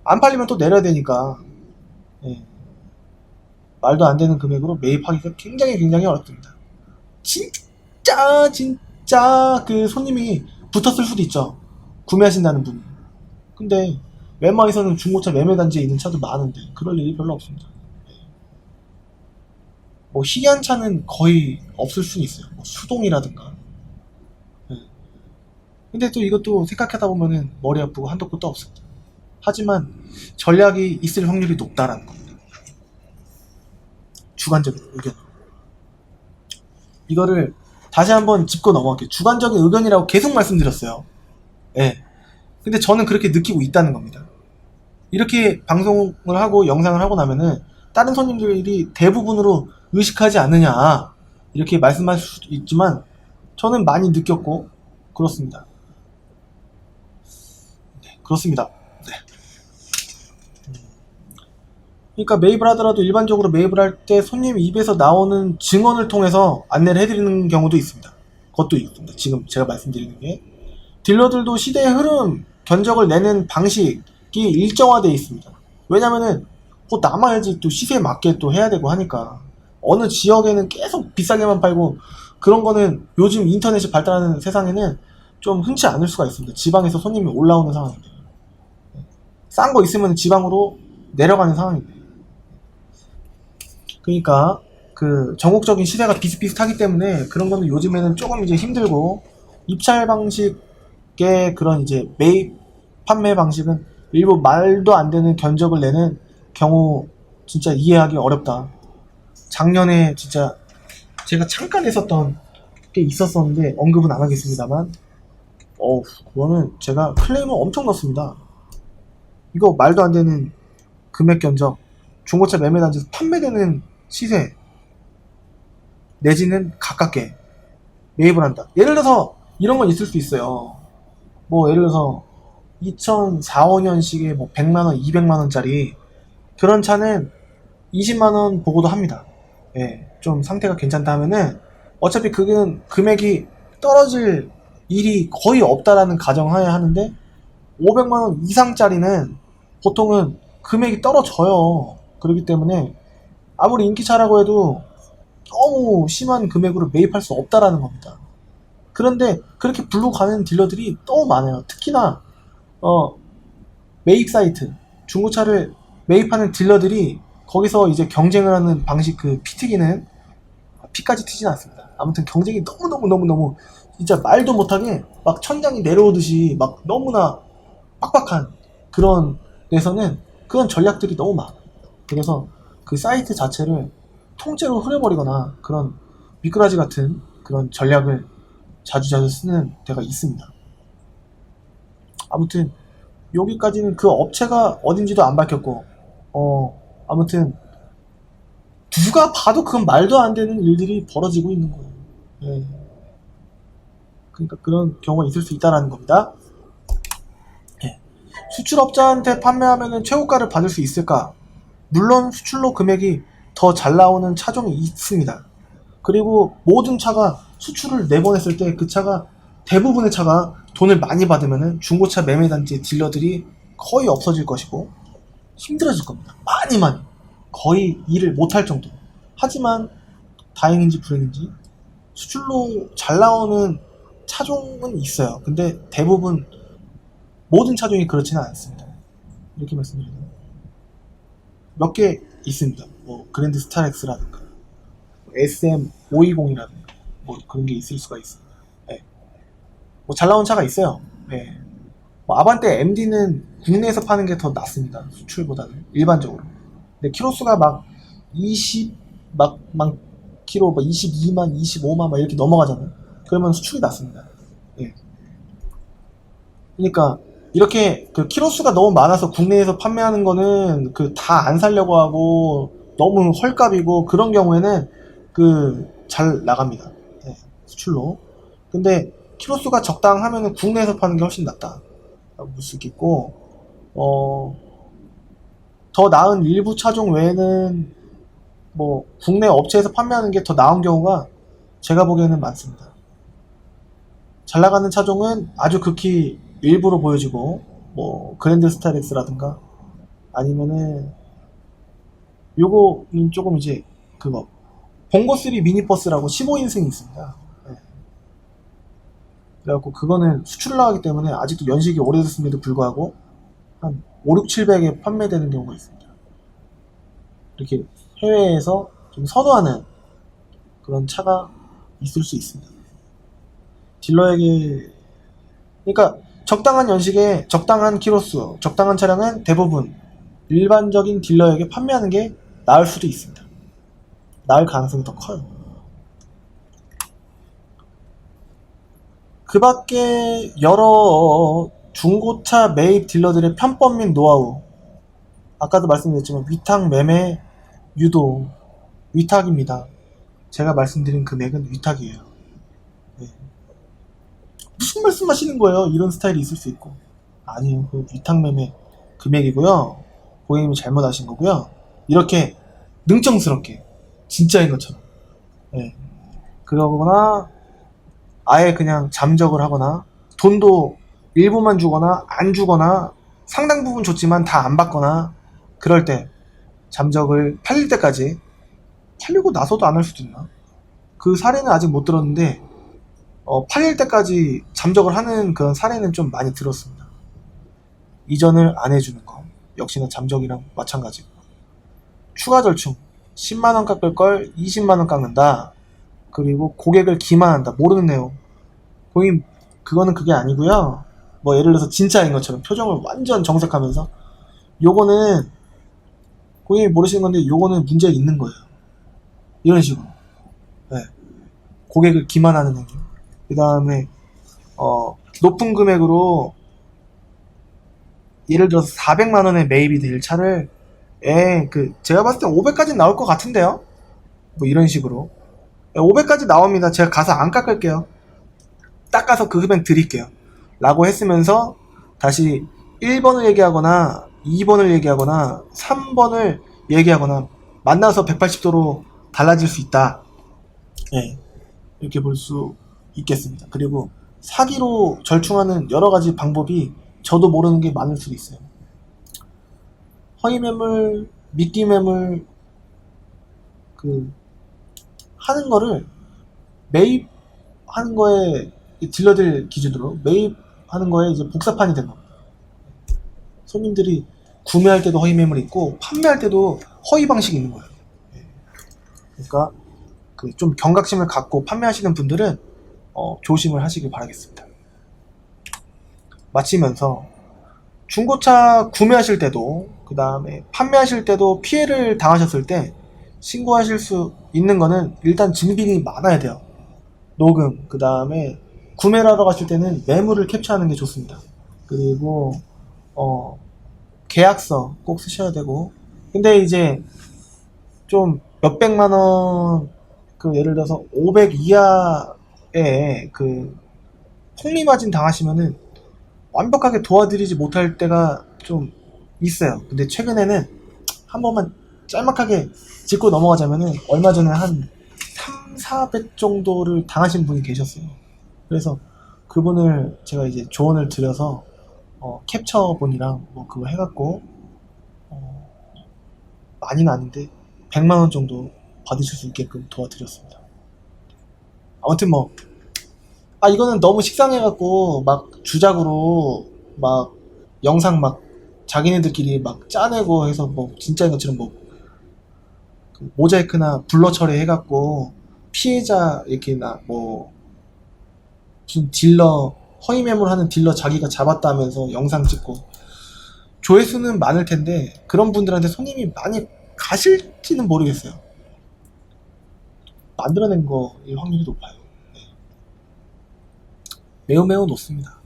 안 팔리면 또 내려야 되니까. 예. 말도 안 되는 금액으로 매입하기가 굉장히 어렵습니다. 진짜 그 손님이 붙었을 수도 있죠. 구매하신다는 분이. 근데 웬만해서는 중고차 매매단지에 있는 차도 많은데 그럴 일이 별로 없습니다. 뭐 희귀한 차는 거의 없을 수는 있어요. 뭐 수동이라든가. 근데 또 이것도 생각하다 보면은 머리 아프고 한도 끝도 없습니다. 하지만 전략이 있을 확률이 높다라는 겁니다. 주관적인 의견. 이거를 다시 한번 짚고 넘어갈게요. 주관적인 의견이라고 계속 말씀드렸어요. 예. 근데 저는 그렇게 느끼고 있다는 겁니다. 이렇게 방송을 하고 영상을 하고 나면은 다른 손님들이 대부분으로 의식하지 않느냐 이렇게 말씀하실 수도 있지만 저는 많이 느꼈고 그렇습니다. 네, 그렇습니다. 네. 그러니까 매입을 하더라도 일반적으로 매입을 할 때 손님 입에서 나오는 증언을 통해서 안내를 해드리는 경우도 있습니다. 그것도 있습니다. 지금 제가 말씀드리는 게 딜러들도 시대의 흐름 견적을 내는 방식이 일정화되어 있습니다. 왜냐면은 뭐 남아야지 또 시세에 맞게 또 해야 되고 하니까 어느 지역에는 계속 비싸게만 팔고 그런 거는 요즘 인터넷이 발달하는 세상에는 좀 흔치 않을 수가 있습니다. 지방에서 손님이 올라오는 상황인데. 싼 거 있으면 지방으로 내려가는 상황인데. 그러니까 그 전국적인 시세가 비슷비슷하기 때문에 그런 거는 요즘에는 조금 이제 힘들고, 입찰 방식의 그런 이제 매입 판매 방식은 일부 말도 안 되는 견적을 내는 경우 진짜 이해하기 어렵다. 작년에 진짜 제가 잠깐 했었던 게 있었었는데 언급은 안 하겠습니다만, 그거는 제가 클레임을 엄청 넣었습니다. 이거 말도 안 되는 금액 견적, 중고차 매매단지에서 판매되는 시세 내지는 가깝게 매입을 한다. 예를 들어서 이런 건 있을 수 있어요. 뭐 예를 들어서 2004, 5년식의 뭐 100만원, 200만원짜리 그런 차는 20만원 보고도 합니다. 예, 좀 상태가 괜찮다 하면은 어차피 그게는 금액이 떨어질 일이 거의 없다라는 가정하에 하는데, 500만원 이상짜리는 보통은 금액이 떨어져요. 그렇기 때문에 아무리 인기차라고 해도 너무 심한 금액으로 매입할 수 없다라는 겁니다. 그런데 그렇게 불고 가는 딜러들이 너무 많아요. 특히나 매입 사이트, 중고차를 매입하는 딜러들이 거기서 이제 경쟁을 하는 방식, 그 피트기는 피까지 튀진 않습니다. 아무튼 경쟁이 너무 진짜 말도 못하게 막 천장이 내려오듯이 막 너무나 빡빡한 그런 데서는 그런 전략들이 너무 많아요. 그래서 그 사이트 자체를 통째로 흐려버리거나 그런 미꾸라지 같은 그런 전략을 자주 쓰는 데가 있습니다. 아무튼 여기까지는 그 업체가 어딘지도 안 밝혔고, 아무튼 누가 봐도 그건 말도 안 되는 일들이 벌어지고 있는 거예요. 예. 그러니까 그런 경우가 있을 수 있다는 겁니다. 예. 수출업자한테 판매하면 최고가를 받을 수 있을까? 물론 수출로 금액이 더 잘 나오는 차종이 있습니다. 그리고 모든 차가 수출을 내보냈을 때 그 차가, 대부분의 차가 돈을 많이 받으면 중고차 매매단지 딜러들이 거의 없어질 것이고 힘들어질 겁니다. 많이 거의 일을 못할 정도. 하지만 다행인지 불행인지 수출로 잘 나오는 차종은 있어요. 근데 대부분 모든 차종이 그렇지는 않습니다. 이렇게 말씀드리면 몇 개 있습니다. 뭐 그랜드 스타렉스라든가 SM520이라든가 뭐 그런 게 있을 수가 있습니다. 네. 뭐 잘 나온 차가 있어요. 네. 뭐 아반떼 MD는 국내에서 파는 게 더 낫습니다. 수출보다는 일반적으로. 근데 키로수가 막 20, 막 키로 막 22만, 25만 막 이렇게 넘어가잖아요. 그러면 수출이 낫습니다. 예. 그러니까 이렇게 그 키로수가 너무 많아서 국내에서 판매하는 거는 그 다 안 살려고 하고 너무 헐값이고 그런 경우에는 그 잘 나갑니다. 예, 수출로. 근데 키로수가 적당하면은 국내에서 파는 게 훨씬 낫다. 볼 수 있겠고, 더 나은 일부 차종 외에는 뭐 국내 업체에서 판매하는 게 더 나은 경우가 제가 보기에는 많습니다. 잘 나가는 차종은 아주 극히 일부로 보여지고, 뭐 그랜드 스타렉스라든가 아니면은 요거는 조금 이제 그거 봉고3 미니버스라고 15인승이 있습니다. 네. 그래갖고 그거는 수출 나가기 때문에 아직도 연식이 오래됐음에도 불구하고 한 5, 6, 700에 판매되는 경우가 있습니다. 이렇게 해외에서 좀 선호하는 그런 차가 있을 수 있습니다. 딜러에게, 그러니까 적당한 연식에 적당한 키로수, 적당한 차량은 대부분 일반적인 딜러에게 판매하는 게 나을 수도 있습니다. 나을 가능성이 더 커요. 그 밖에 여러 중고차 매입 딜러들의 편법 및 노하우, 아까도 말씀드렸지만 위탁 매매 유도, 위탁입니다. 제가 말씀드린 금액은 위탁이에요. 네. 무슨 말씀 하시는 거예요? 이런 스타일이 있을 수 있고. 아니요, 그 위탁 매매 금액이고요. 고객님이 잘못하신 거고요. 이렇게 능청스럽게 진짜인 것처럼, 네. 그러거나 아예 그냥 잠적을 하거나 돈도 일부만 주거나 안 주거나 상당 부분 줬지만 다 안 받거나, 그럴 때 잠적을 팔릴 때까지, 팔리고 나서도 안 할 수도 있나? 그 사례는 아직 못 들었는데 팔릴 때까지 잠적을 하는 그런 사례는 좀 많이 들었습니다. 이전을 안 해주는 거 역시나 잠적이랑 마찬가지고, 추가 절충 10만원 깎을 걸 20만원 깎는다. 그리고 고객을 기만한다. 모르는 내용. 고객님 그거는 그게 아니고요. 뭐 예를 들어서 진짜인 것처럼 표정을 완전 정색하면서, 요거는 고객님이 모르시는 건데 요거는 문제 있는 거예요. 이런 식으로. 네. 고객을 기만하는 행위. 그 다음에 높은 금액으로 예를 들어서 400만원에 매입이 될 차를 제가 봤을 때 500까지 나올 것 같은데요? 뭐 이런 식으로. 500까지 나옵니다. 제가 가서 안 깎을게요. 닦아서 그 금액 드릴게요. 라고 했으면서 다시 1번을 얘기하거나 2번을 얘기하거나 3번을 얘기하거나 만나서 180도로 달라질 수 있다. 네, 이렇게 볼 수 있겠습니다. 그리고 사기로 절충하는 여러 가지 방법이 저도 모르는 게 많을 수도 있어요. 허위 매물, 미끼 매물 하는 거를 매입하는 거에, 딜러들 기준으로 매입하는 거에 이제 복사판이 된 겁니다. 손님들이 구매할 때도 허위 매물이 있고 판매할 때도 허위 방식이 있는 거예요. 그러니까 좀 경각심을 갖고 판매하시는 분들은 조심을 하시길 바라겠습니다. 마치면서 중고차 구매하실 때도 그 다음에 판매하실 때도 피해를 당하셨을 때 신고하실 수 있는 거는 일단 증빙이 많아야 돼요. 녹음, 그 다음에 구매를 하러 가실 때는 매물을 캡처하는 게 좋습니다. 그리고 계약서 꼭 쓰셔야 되고, 근데 이제 좀 몇백만원, 예를 들어서 500 이하의 폭리마진 당하시면은 완벽하게 도와드리지 못할 때가 좀 있어요. 근데 최근에는 한 번만 짤막하게 짚고 넘어가자면은 얼마 전에 한 3, 400 정도를 당하신 분이 계셨어요. 그래서 그분을 제가 이제 조언을 드려서 캡처본이랑 뭐 그거 해갖고 많이는 아닌데 100만원 정도 받으실 수 있게끔 도와드렸습니다. 아무튼 이거는 너무 식상해갖고 막 주작으로 막 영상 막 자기네들끼리 막 짜내고 해서 진짜인 것처럼 모자이크나 블러 처리해갖고 피해자 이렇게나 무슨 딜러 허위 매물하는 딜러 자기가 잡았다면서 영상 찍고, 조회수는 많을 텐데 그런 분들한테 손님이 많이 가실지는 모르겠어요. 만들어낸 거의 확률이 높아요. 네. 매우 높습니다.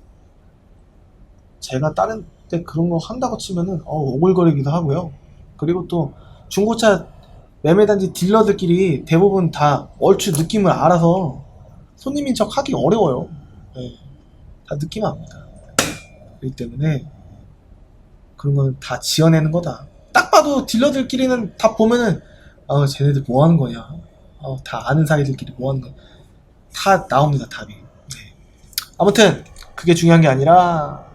제가 다른 때 그런 거 한다고 치면은 오글거리기도 하고요. 그리고 또 중고차 매매단지 딜러들끼리 대부분 다 얼추 느낌을 알아서 손님인 척 하기 어려워요. 네. 다 느낌 압니다. 그렇기 때문에 그런 건 다 지어내는 거다. 딱 봐도 딜러들끼리는 다 보면은 쟤네들 뭐 하는 거냐, 다 아는 사이들끼리 뭐 하는 거냐, 다 나옵니다, 답이. 네. 아무튼 그게 중요한 게 아니라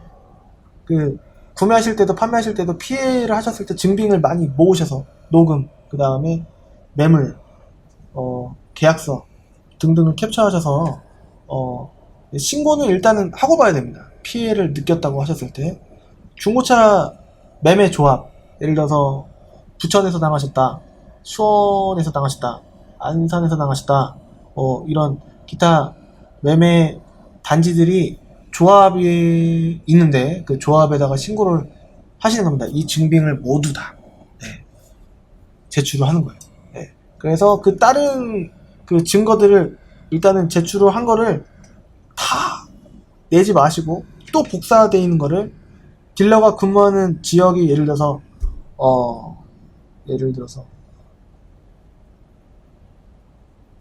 구매하실 때도 판매하실 때도 피해를 하셨을 때 증빙을 많이 모으셔서 녹음, 그 다음에 매물, 계약서 등등을 캡처하셔서 신고는 일단은 하고 봐야 됩니다. 피해를 느꼈다고 하셨을 때. 중고차 매매 조합, 예를 들어서 부천에서 당하셨다, 수원에서 당하셨다, 안산에서 당하셨다, 이런 기타 매매 단지들이 조합이 있는데 그 조합에다가 신고를 하시는 겁니다. 이 증빙을 모두 다 제출을 하는 거예요. 네. 그래서 다른 증거들을 일단은 제출을 한 거를 다 내지 마시고, 또 복사되어 있는 거를 딜러가 근무하는 지역이 예를 들어서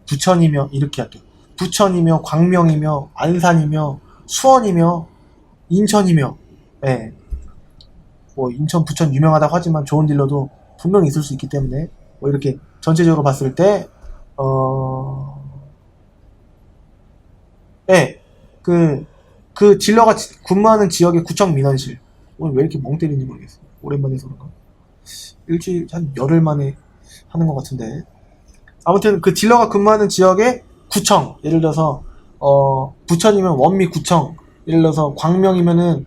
부천이며, 이렇게 할게요. 부천이며 광명이며 안산이며 수원이며 인천이며, 네. 인천 부천 유명하다고 하지만 좋은 딜러도 분명히 있을 수 있기 때문에 이렇게 전체적으로 봤을 때 네. 그 딜러가 근무하는 지역의 구청 민원실, 오늘 왜 이렇게 멍 때리는지 모르겠어요. 오랜만에 해서 그런가. 일주일 한 열흘 만에 하는 것 같은데, 아무튼 그 딜러가 근무하는 지역의 구청, 예를 들어서 부천이면 원미 구청, 예를 들어서 광명이면은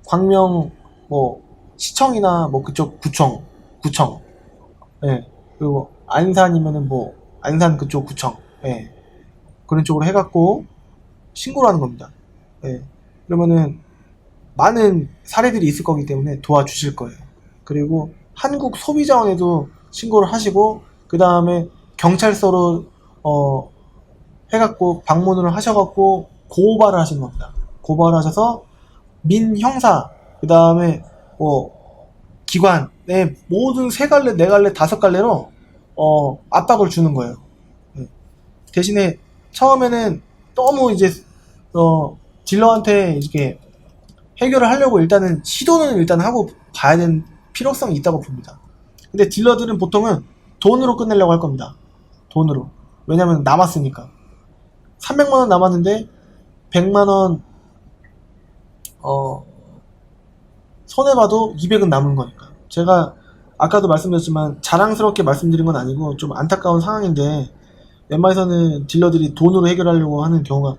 광명 뭐 시청이나 뭐 그쪽 구청, 예. 그리고 안산이면은 뭐 안산 그쪽 구청, 예. 그런 쪽으로 해갖고 신고를 하는 겁니다. 예. 그러면은 많은 사례들이 있을 거기 때문에 도와주실 거예요. 그리고 한국 소비자원에도 신고를 하시고, 그 다음에 경찰서로 해갖고 방문을 하셔갖고 고발을 하시는 겁니다. 고발을 하셔서 민형사, 그 다음에 뭐 기관의 모든 세 갈래, 네 갈래, 다섯 갈래로 압박을 주는 거예요. 예. 대신에 처음에는 너무 이제 딜러한테 이렇게 해결을 하려고 일단은 시도는 일단 하고 봐야 되는 필요성이 있다고 봅니다. 근데 딜러들은 보통은 돈으로 끝내려고 할 겁니다. 돈으로. 왜냐면 남았으니까. 300만원 남았는데 100만원 손해봐도 200은 남은 거니까. 제가 아까도 말씀드렸지만 자랑스럽게 말씀드린 건 아니고 좀 안타까운 상황인데, 웬만해서는 딜러들이 돈으로 해결하려고 하는 경우가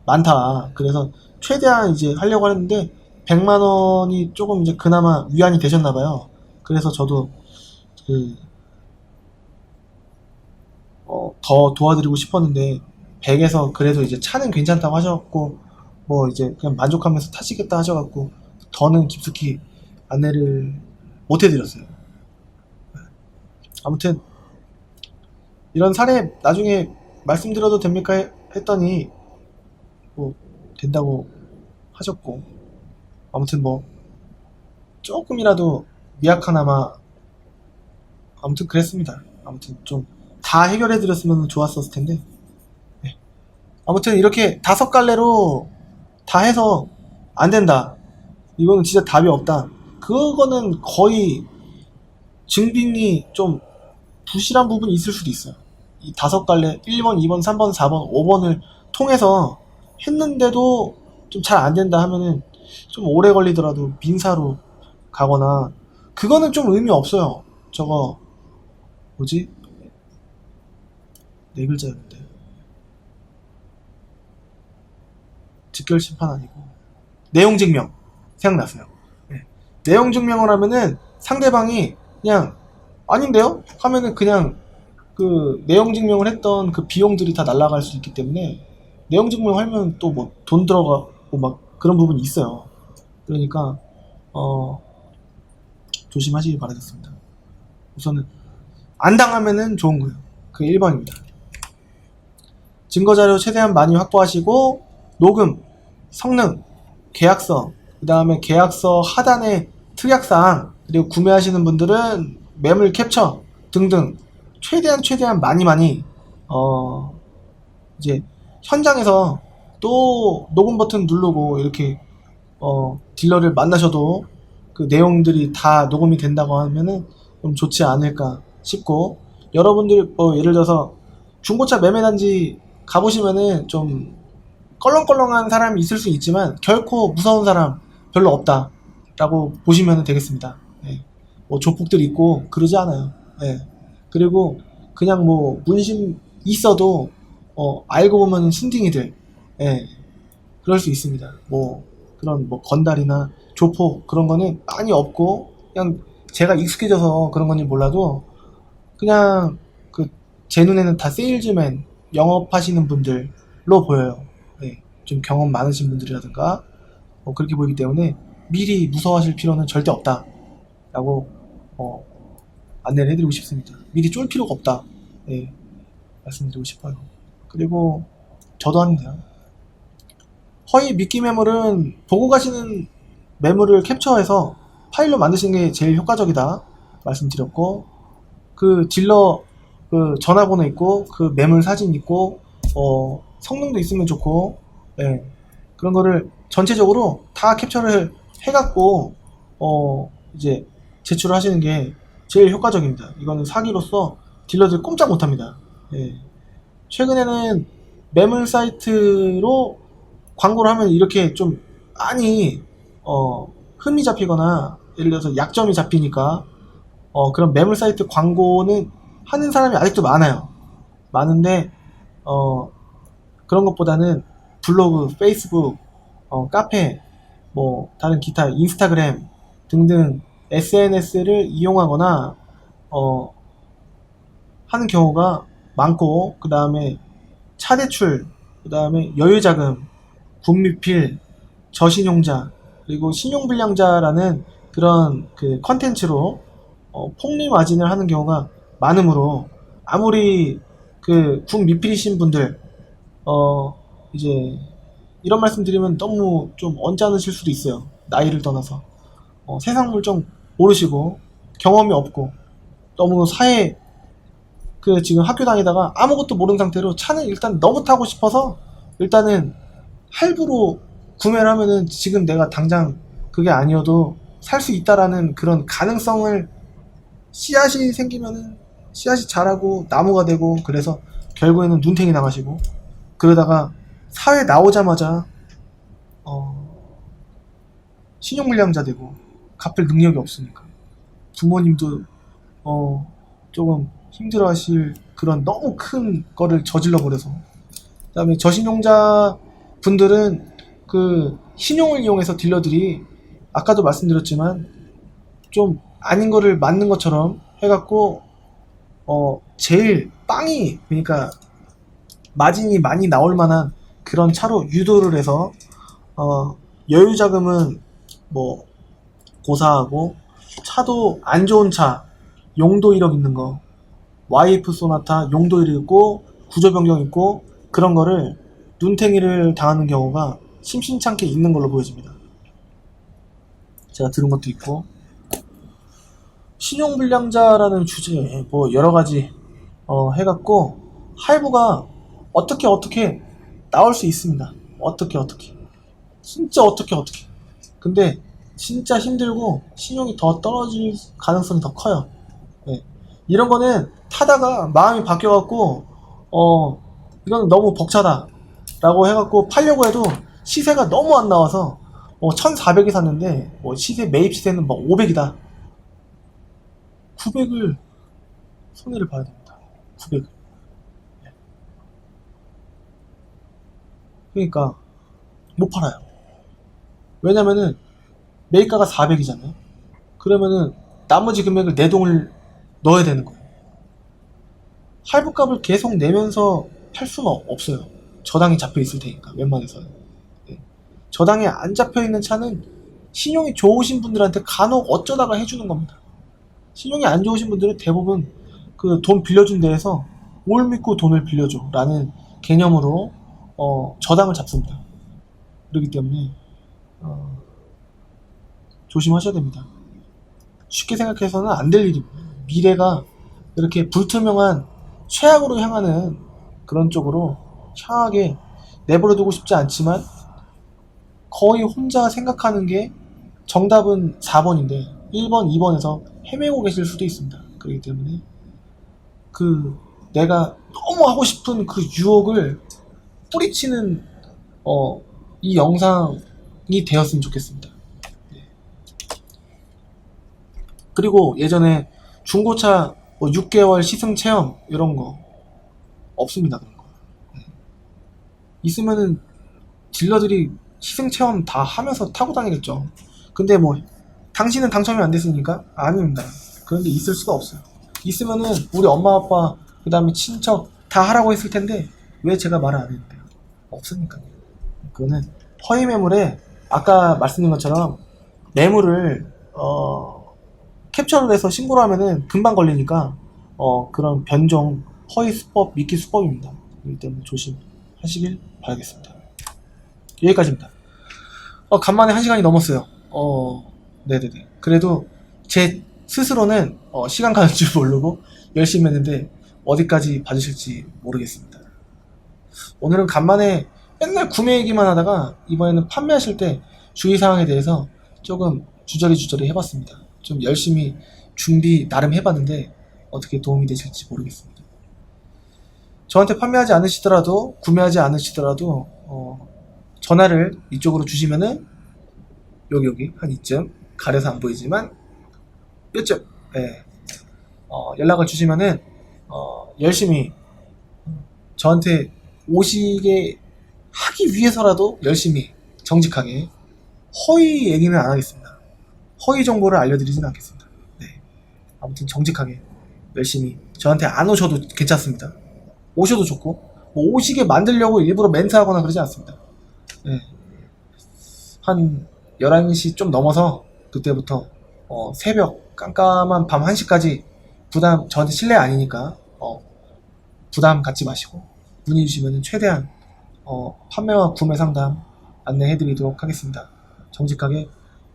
많다. 그래서 최대한 이제 하려고 하는데 100만원이 조금 이제 그나마 위안이 되셨나봐요. 그래서 저도 더 도와드리고 싶었는데 100에서 그래도 이제 차는 괜찮다고 하셔갖고 뭐 이제 그냥 만족하면서 타시겠다 하셔갖고 더는 깊숙이 안내를 못 해드렸어요. 아무튼 이런 사례 나중에 말씀드려도 됩니까 했더니 뭐 된다고 하셨고, 아무튼 뭐 조금이라도 미약하나마 아무튼 그랬습니다. 아무튼 좀 다 해결해 드렸으면 좋았었을 텐데, 네. 아무튼 이렇게 다섯 갈래로 다 해서 안 된다, 이거는 진짜 답이 없다, 그거는 거의 증빙이 좀 부실한 부분이 있을 수도 있어요. 이 다섯 갈래 1번, 2번, 3번, 4번, 5번을 통해서 했는데도 좀 잘 안 된다 하면은 좀 오래 걸리더라도 민사로 가거나, 그거는 좀 의미 없어요. 저거 뭐지? 네 글자였는데 직결 심판 아니고 내용 증명 생각났어요. 네. 내용 증명을 하면은 상대방이 그냥 아닌데요? 하면은 그냥 그 내용 증명을 했던 그 비용들이 다 날아갈 수 있기 때문에, 내용 증명하면 또 뭐 돈 들어가고 막 그런 부분이 있어요. 그러니까 조심하시기 바라겠습니다. 우선은 안 당하면은 좋은 거예요. 그게 1번입니다. 증거자료 최대한 많이 확보하시고, 녹음, 성능, 계약서, 그 다음에 계약서 하단의 특약사항, 그리고 구매하시는 분들은 매물 캡처 등등 최대한 많이 이제 현장에서 또 녹음 버튼 누르고 이렇게 딜러를 만나셔도 그 내용들이 다 녹음이 된다고 하면은 좀 좋지 않을까 싶고, 여러분들 뭐 예를 들어서 중고차 매매단지 가보시면은 좀 껄렁껄렁한 사람이 있을 수 있지만 결코 무서운 사람 별로 없다 라고 보시면 되겠습니다. 예. 뭐 조폭들 있고 그러지 않아요. 예. 그리고 그냥 뭐 문신 있어도 알고 보면 신딩이들, 예. 그럴 수 있습니다. 뭐 그런 뭐 건달이나 조폭 그런 거는 많이 없고, 그냥 제가 익숙해져서 그런 건지 몰라도 그냥 그 제 눈에는 다 세일즈맨 영업하시는 분들로 보여요. 네, 좀 경험 많으신 분들이라든가 그렇게 보이기 때문에 미리 무서워하실 필요는 절대 없다 라고 안내를 해드리고 싶습니다. 미리 쫄 필요가 없다, 네, 말씀드리고 싶어요. 그리고 저도 하는데요, 허위 미끼 매물은 보고 가시는 매물을 캡처해서 파일로 만드시는 게 제일 효과적이다 말씀드렸고, 그 딜러 그 전화번호 있고 그 매물 사진 있고 성능도 있으면 좋고, 예, 그런 거를 전체적으로 다 캡처를 해갖고 이제 제출을 하시는 게 제일 효과적입니다. 이거는 사기로서 딜러들 꼼짝 못합니다. 예. 최근에는 매물 사이트로 광고를 하면 이렇게 좀 많이 흠이 잡히거나 예를 들어서 약점이 잡히니까 그런 매물 사이트 광고는 하는 사람이 아직도 많아요. 많은데 그런 것보다는 블로그, 페이스북, 카페, 뭐 다른 기타 인스타그램 등등 SNS를 이용하거나 하는 경우가 많고, 그 다음에 차대출, 그 다음에 여유자금, 군미필, 저신용자, 그리고 신용불량자라는 그런 그 컨텐츠로 폭리마진을 하는 경우가 많으므로, 아무리 그 군미필이신 분들 이제 이런 말씀 드리면 너무 좀 언짢으실 수도 있어요. 나이를 떠나서 세상 물정 모르시고 경험이 없고 너무 사회 그 지금 학교 다니다가 아무것도 모르는 상태로 차는 일단 너무 타고 싶어서 일단은 할부로 구매를 하면은 지금 내가 당장 그게 아니어도 살 수 있다라는 그런 가능성을, 씨앗이 생기면은 씨앗이 자라고 나무가 되고, 그래서 결국에는 눈탱이 나가시고, 그러다가 사회 나오자마자 신용불량자 되고 갚을 능력이 없으니까 부모님도 조금 힘들어하실 그런 너무 큰 거를 저질러 버려서. 그 다음에 저신용자 분들은 그 신용을 이용해서 딜러들이 아까도 말씀드렸지만 좀 아닌 거를 맞는 것처럼 해갖고 제일 빵이, 그러니까 마진이 많이 나올 만한 그런 차로 유도를 해서 여유자금은 뭐 고사하고, 차도 안 좋은 차 용도 1억 있는 거, YF 소나타 용도 1억 있고 구조 변경 있고 그런 거를 눈탱이를 당하는 경우가 심심찮게 있는 걸로 보여집니다. 제가 들은 것도 있고, 신용불량자라는 주제에 뭐 여러가지 해갖고 할부가 어떻게 나올 수 있습니다. 어떻게 진짜 어떻게 근데 진짜 힘들고 신용이 더 떨어질 가능성이 더 커요. 네. 이런 거는 타다가 마음이 바뀌어갖고 이건 너무 벅차다 라고 해갖고 팔려고 해도 시세가 너무 안 나와서 1400에 샀는데 시세, 매입 시세는 막 500이다. 900을 손해를 봐야 됩니다. 900을. 그러니까 못 팔아요. 왜냐면은 매입가가 400이잖아요. 그러면은 나머지 금액을 내 돈을 넣어야 되는 거예요. 할부값을 계속 내면서 팔 수는 없어요. 저당이 잡혀 있을 테니까, 웬만해서는. 네. 저당이 안 잡혀 있는 차는 신용이 좋으신 분들한테 간혹 어쩌다가 해주는 겁니다. 신용이 안 좋으신 분들은 대부분 그 돈 빌려준 데에서 올 믿고 돈을 빌려줘 라는 개념으로 저당을 잡습니다. 그렇기 때문에 조심하셔야 됩니다. 쉽게 생각해서는 안 될 일입니다. 미래가 이렇게 불투명한 최악으로 향하는 그런 쪽으로 향하게 내버려두고 싶지 않지만, 거의 혼자 생각하는 게 정답은 4번인데 1번, 2번에서 헤매고 계실 수도 있습니다. 그렇기 때문에 내가 너무 하고 싶은 그 유혹을 뿌리치는 이 영상이 되었으면 좋겠습니다. 네. 그리고 예전에 중고차 6개월 시승 체험 이런 거 없습니다. 그런 거. 네. 있으면은 딜러들이 시승 체험 다 하면서 타고 다니겠죠. 근데 당신은 당첨이 안 됐으니까? 아닙니다. 그런데 있을 수가 없어요. 있으면은 우리 엄마 아빠 그 다음에 친척 다 하라고 했을 텐데 왜 제가 말을 안 했는데요? 없으니까요. 그거는 허위 매물에, 아까 말씀드린 것처럼 매물을 캡처를 해서 신고를 하면은 금방 걸리니까 그런 변종, 허위 수법, 미끼 수법입니다. 그렇기 때문에 조심하시길 바라겠습니다. 여기까지입니다. 간만에 1시간이 넘었어요. 네네네. 그래도 제 스스로는 시간 가는 줄 모르고 열심히 했는데 어디까지 봐주실지 모르겠습니다. 오늘은 간만에 맨날 구매 얘기만 하다가 이번에는 판매하실 때 주의사항에 대해서 조금 주저리 해봤습니다. 좀 열심히 준비 나름 해봤는데 어떻게 도움이 되실지 모르겠습니다. 저한테 판매하지 않으시더라도, 구매하지 않으시더라도 전화를 이쪽으로 주시면은 여기 한 이쯤, 가려서 안 보이지만 뼈쯤, 네. 연락을 주시면은 열심히 저한테 오시게 하기 위해서라도 열심히 정직하게 허위 얘기는 안 하겠습니다. 허위 정보를 알려드리진 않겠습니다. 네. 아무튼 정직하게 열심히 저한테 안 오셔도 괜찮습니다. 오셔도 좋고 뭐 오시게 만들려고 일부러 멘트하거나 그러지 않습니다. 네. 한 11시 좀 넘어서 그때부터 새벽 깜깜한 밤 1시까지 부담 저한테 실례 아니니까 부담 갖지 마시고 문의 주시면 최대한 판매와 구매 상담 안내해 드리도록 하겠습니다. 정직하게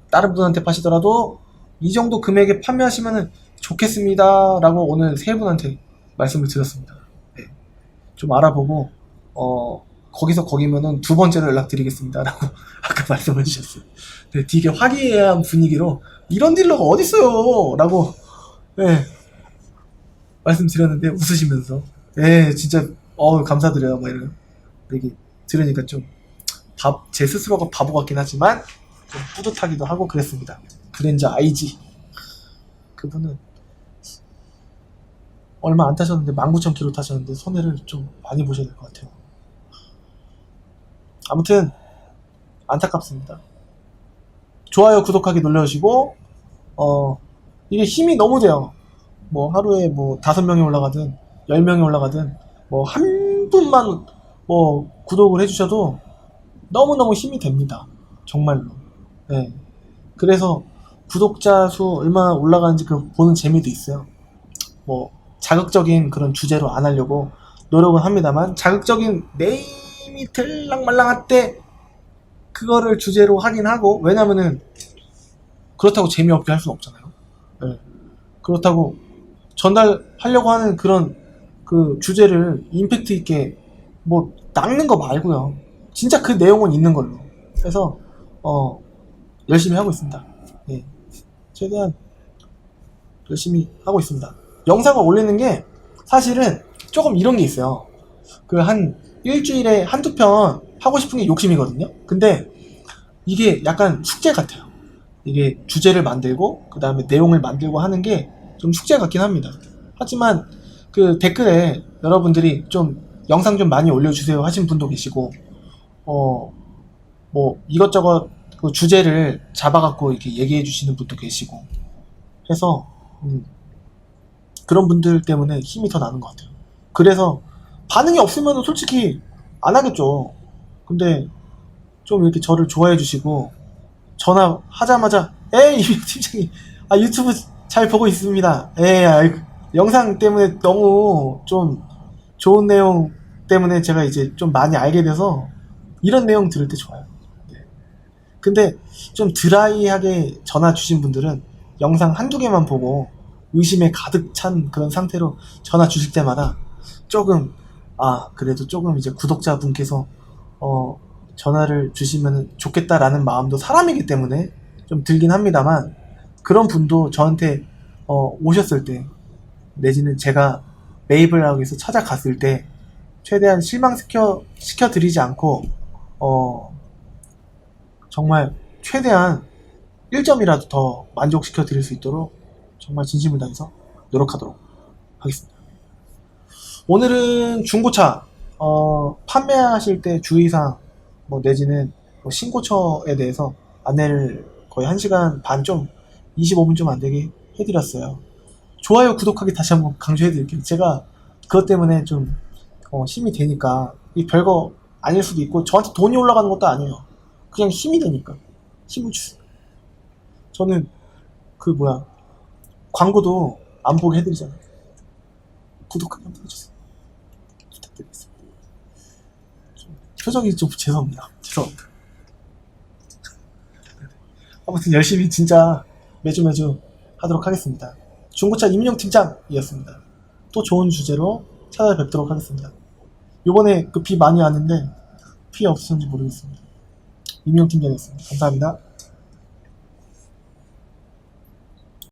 다른 분한테 파시더라도 이 정도 금액에 판매하시면 좋겠습니다 라고 오늘 세 분한테 말씀을 드렸습니다. 네. 좀 알아보고 거기서 거기면은 두 번째로 연락드리겠습니다 라고 아까 말씀해 주셨어요. 네, 되게 화기애애한 분위기로 이런 딜러가 어딨어요 라고 네, 말씀드렸는데 웃으시면서 네, 진짜 감사드려요 막 이런 얘기 들으니까 좀 제 스스로가 바보 같긴 하지만 좀 뿌듯하기도 하고 그랬습니다. 그랜저 IG 그분은 얼마 안 타셨는데 19,000km 타셨는데 손해를 좀 많이 보셔야 될 것 같아요. 아무튼 안타깝습니다. 좋아요 구독하기 눌러주시고 이게 힘이 너무 돼요. 뭐 하루에 뭐 5명이 올라가든 10명이 올라가든 뭐 한 분만 뭐 구독을 해주셔도 너무너무 힘이 됩니다. 정말로. 네. 그래서 구독자 수 얼마나 올라가는지 그 보는 재미도 있어요. 뭐 자극적인 그런 주제로 안 하려고 노력은 합니다만 자극적인 네임이 들락말락할 때 그거를 주제로 하긴 하고 왜냐면은 그렇다고 재미없게 할 수는 없잖아요. 네. 그렇다고 전달하려고 하는 그런 그 주제를 임팩트 있게 뭐 낚는 거 말고요. 진짜 그 내용은 있는 걸로. 그래서 열심히 하고 있습니다. 네. 최대한 열심히 하고 있습니다. 영상을 올리는 게 사실은 조금 이런 게 있어요. 그 한 일주일에 한두 편 하고 싶은 게 욕심이거든요. 근데 이게 약간 숙제 같아요. 이게 주제를 만들고 그 다음에 내용을 만들고 하는 게 좀 숙제 같긴 합니다. 하지만 그 댓글에 여러분들이 좀 영상 좀 많이 올려주세요 하신 분도 계시고 뭐 이것저것 그 주제를 잡아갖고 이렇게 얘기해 주시는 분도 계시고 해서 그런 분들 때문에 힘이 더 나는 것 같아요. 그래서 반응이 없으면 솔직히 안 하겠죠. 근데 좀 이렇게 저를 좋아해 주시고 전화하자마자 에이 이명 팀장님 유튜브 잘 보고 있습니다. 영상 때문에 너무 좀 좋은 내용 때문에 제가 이제 좀 많이 알게 돼서 이런 내용 들을 때 좋아요. 네. 근데 좀 드라이하게 전화 주신 분들은 영상 한두 개만 보고 의심에 가득 찬 그런 상태로 전화 주실 때마다 조금 그래도 조금 이제 구독자분께서 전화를 주시면 좋겠다라는 마음도 사람이기 때문에 좀 들긴 합니다만 그런 분도 저한테 오셨을 때 내지는 제가 메이블하고 해서 찾아갔을 때 최대한 실망시켜드리지 않고 정말 최대한 1점이라도 더 만족시켜 드릴 수 있도록 정말 진심을 다해서 노력하도록 하겠습니다. 오늘은 중고차 판매하실 때 주의사항 뭐 내지는 뭐 신고처에 대해서 안내를 거의 1시간 반 좀 25분 좀 안되게 해드렸어요. 좋아요 구독하기 다시 한번 강조해드릴게요. 제가 그것 때문에 좀 힘이 되니까 이 별거 아닐 수도 있고 저한테 돈이 올라가는 것도 아니에요. 그냥 힘이 되니까 힘을 주세요. 저는 광고도 안 보게 해드리잖아요. 구독하기 한번 해주세요. 부탁드리겠습니다. 표정이 좀 죄송합니다. 아무튼 열심히 진짜 매주 하도록 하겠습니다. 중고차 임용 팀장이었습니다. 또 좋은 주제로 찾아뵙도록 하겠습니다. 요번에 비 많이 왔는데 피해 없으셨는지 모르겠습니다. 임용 팀장이었습니다. 감사합니다.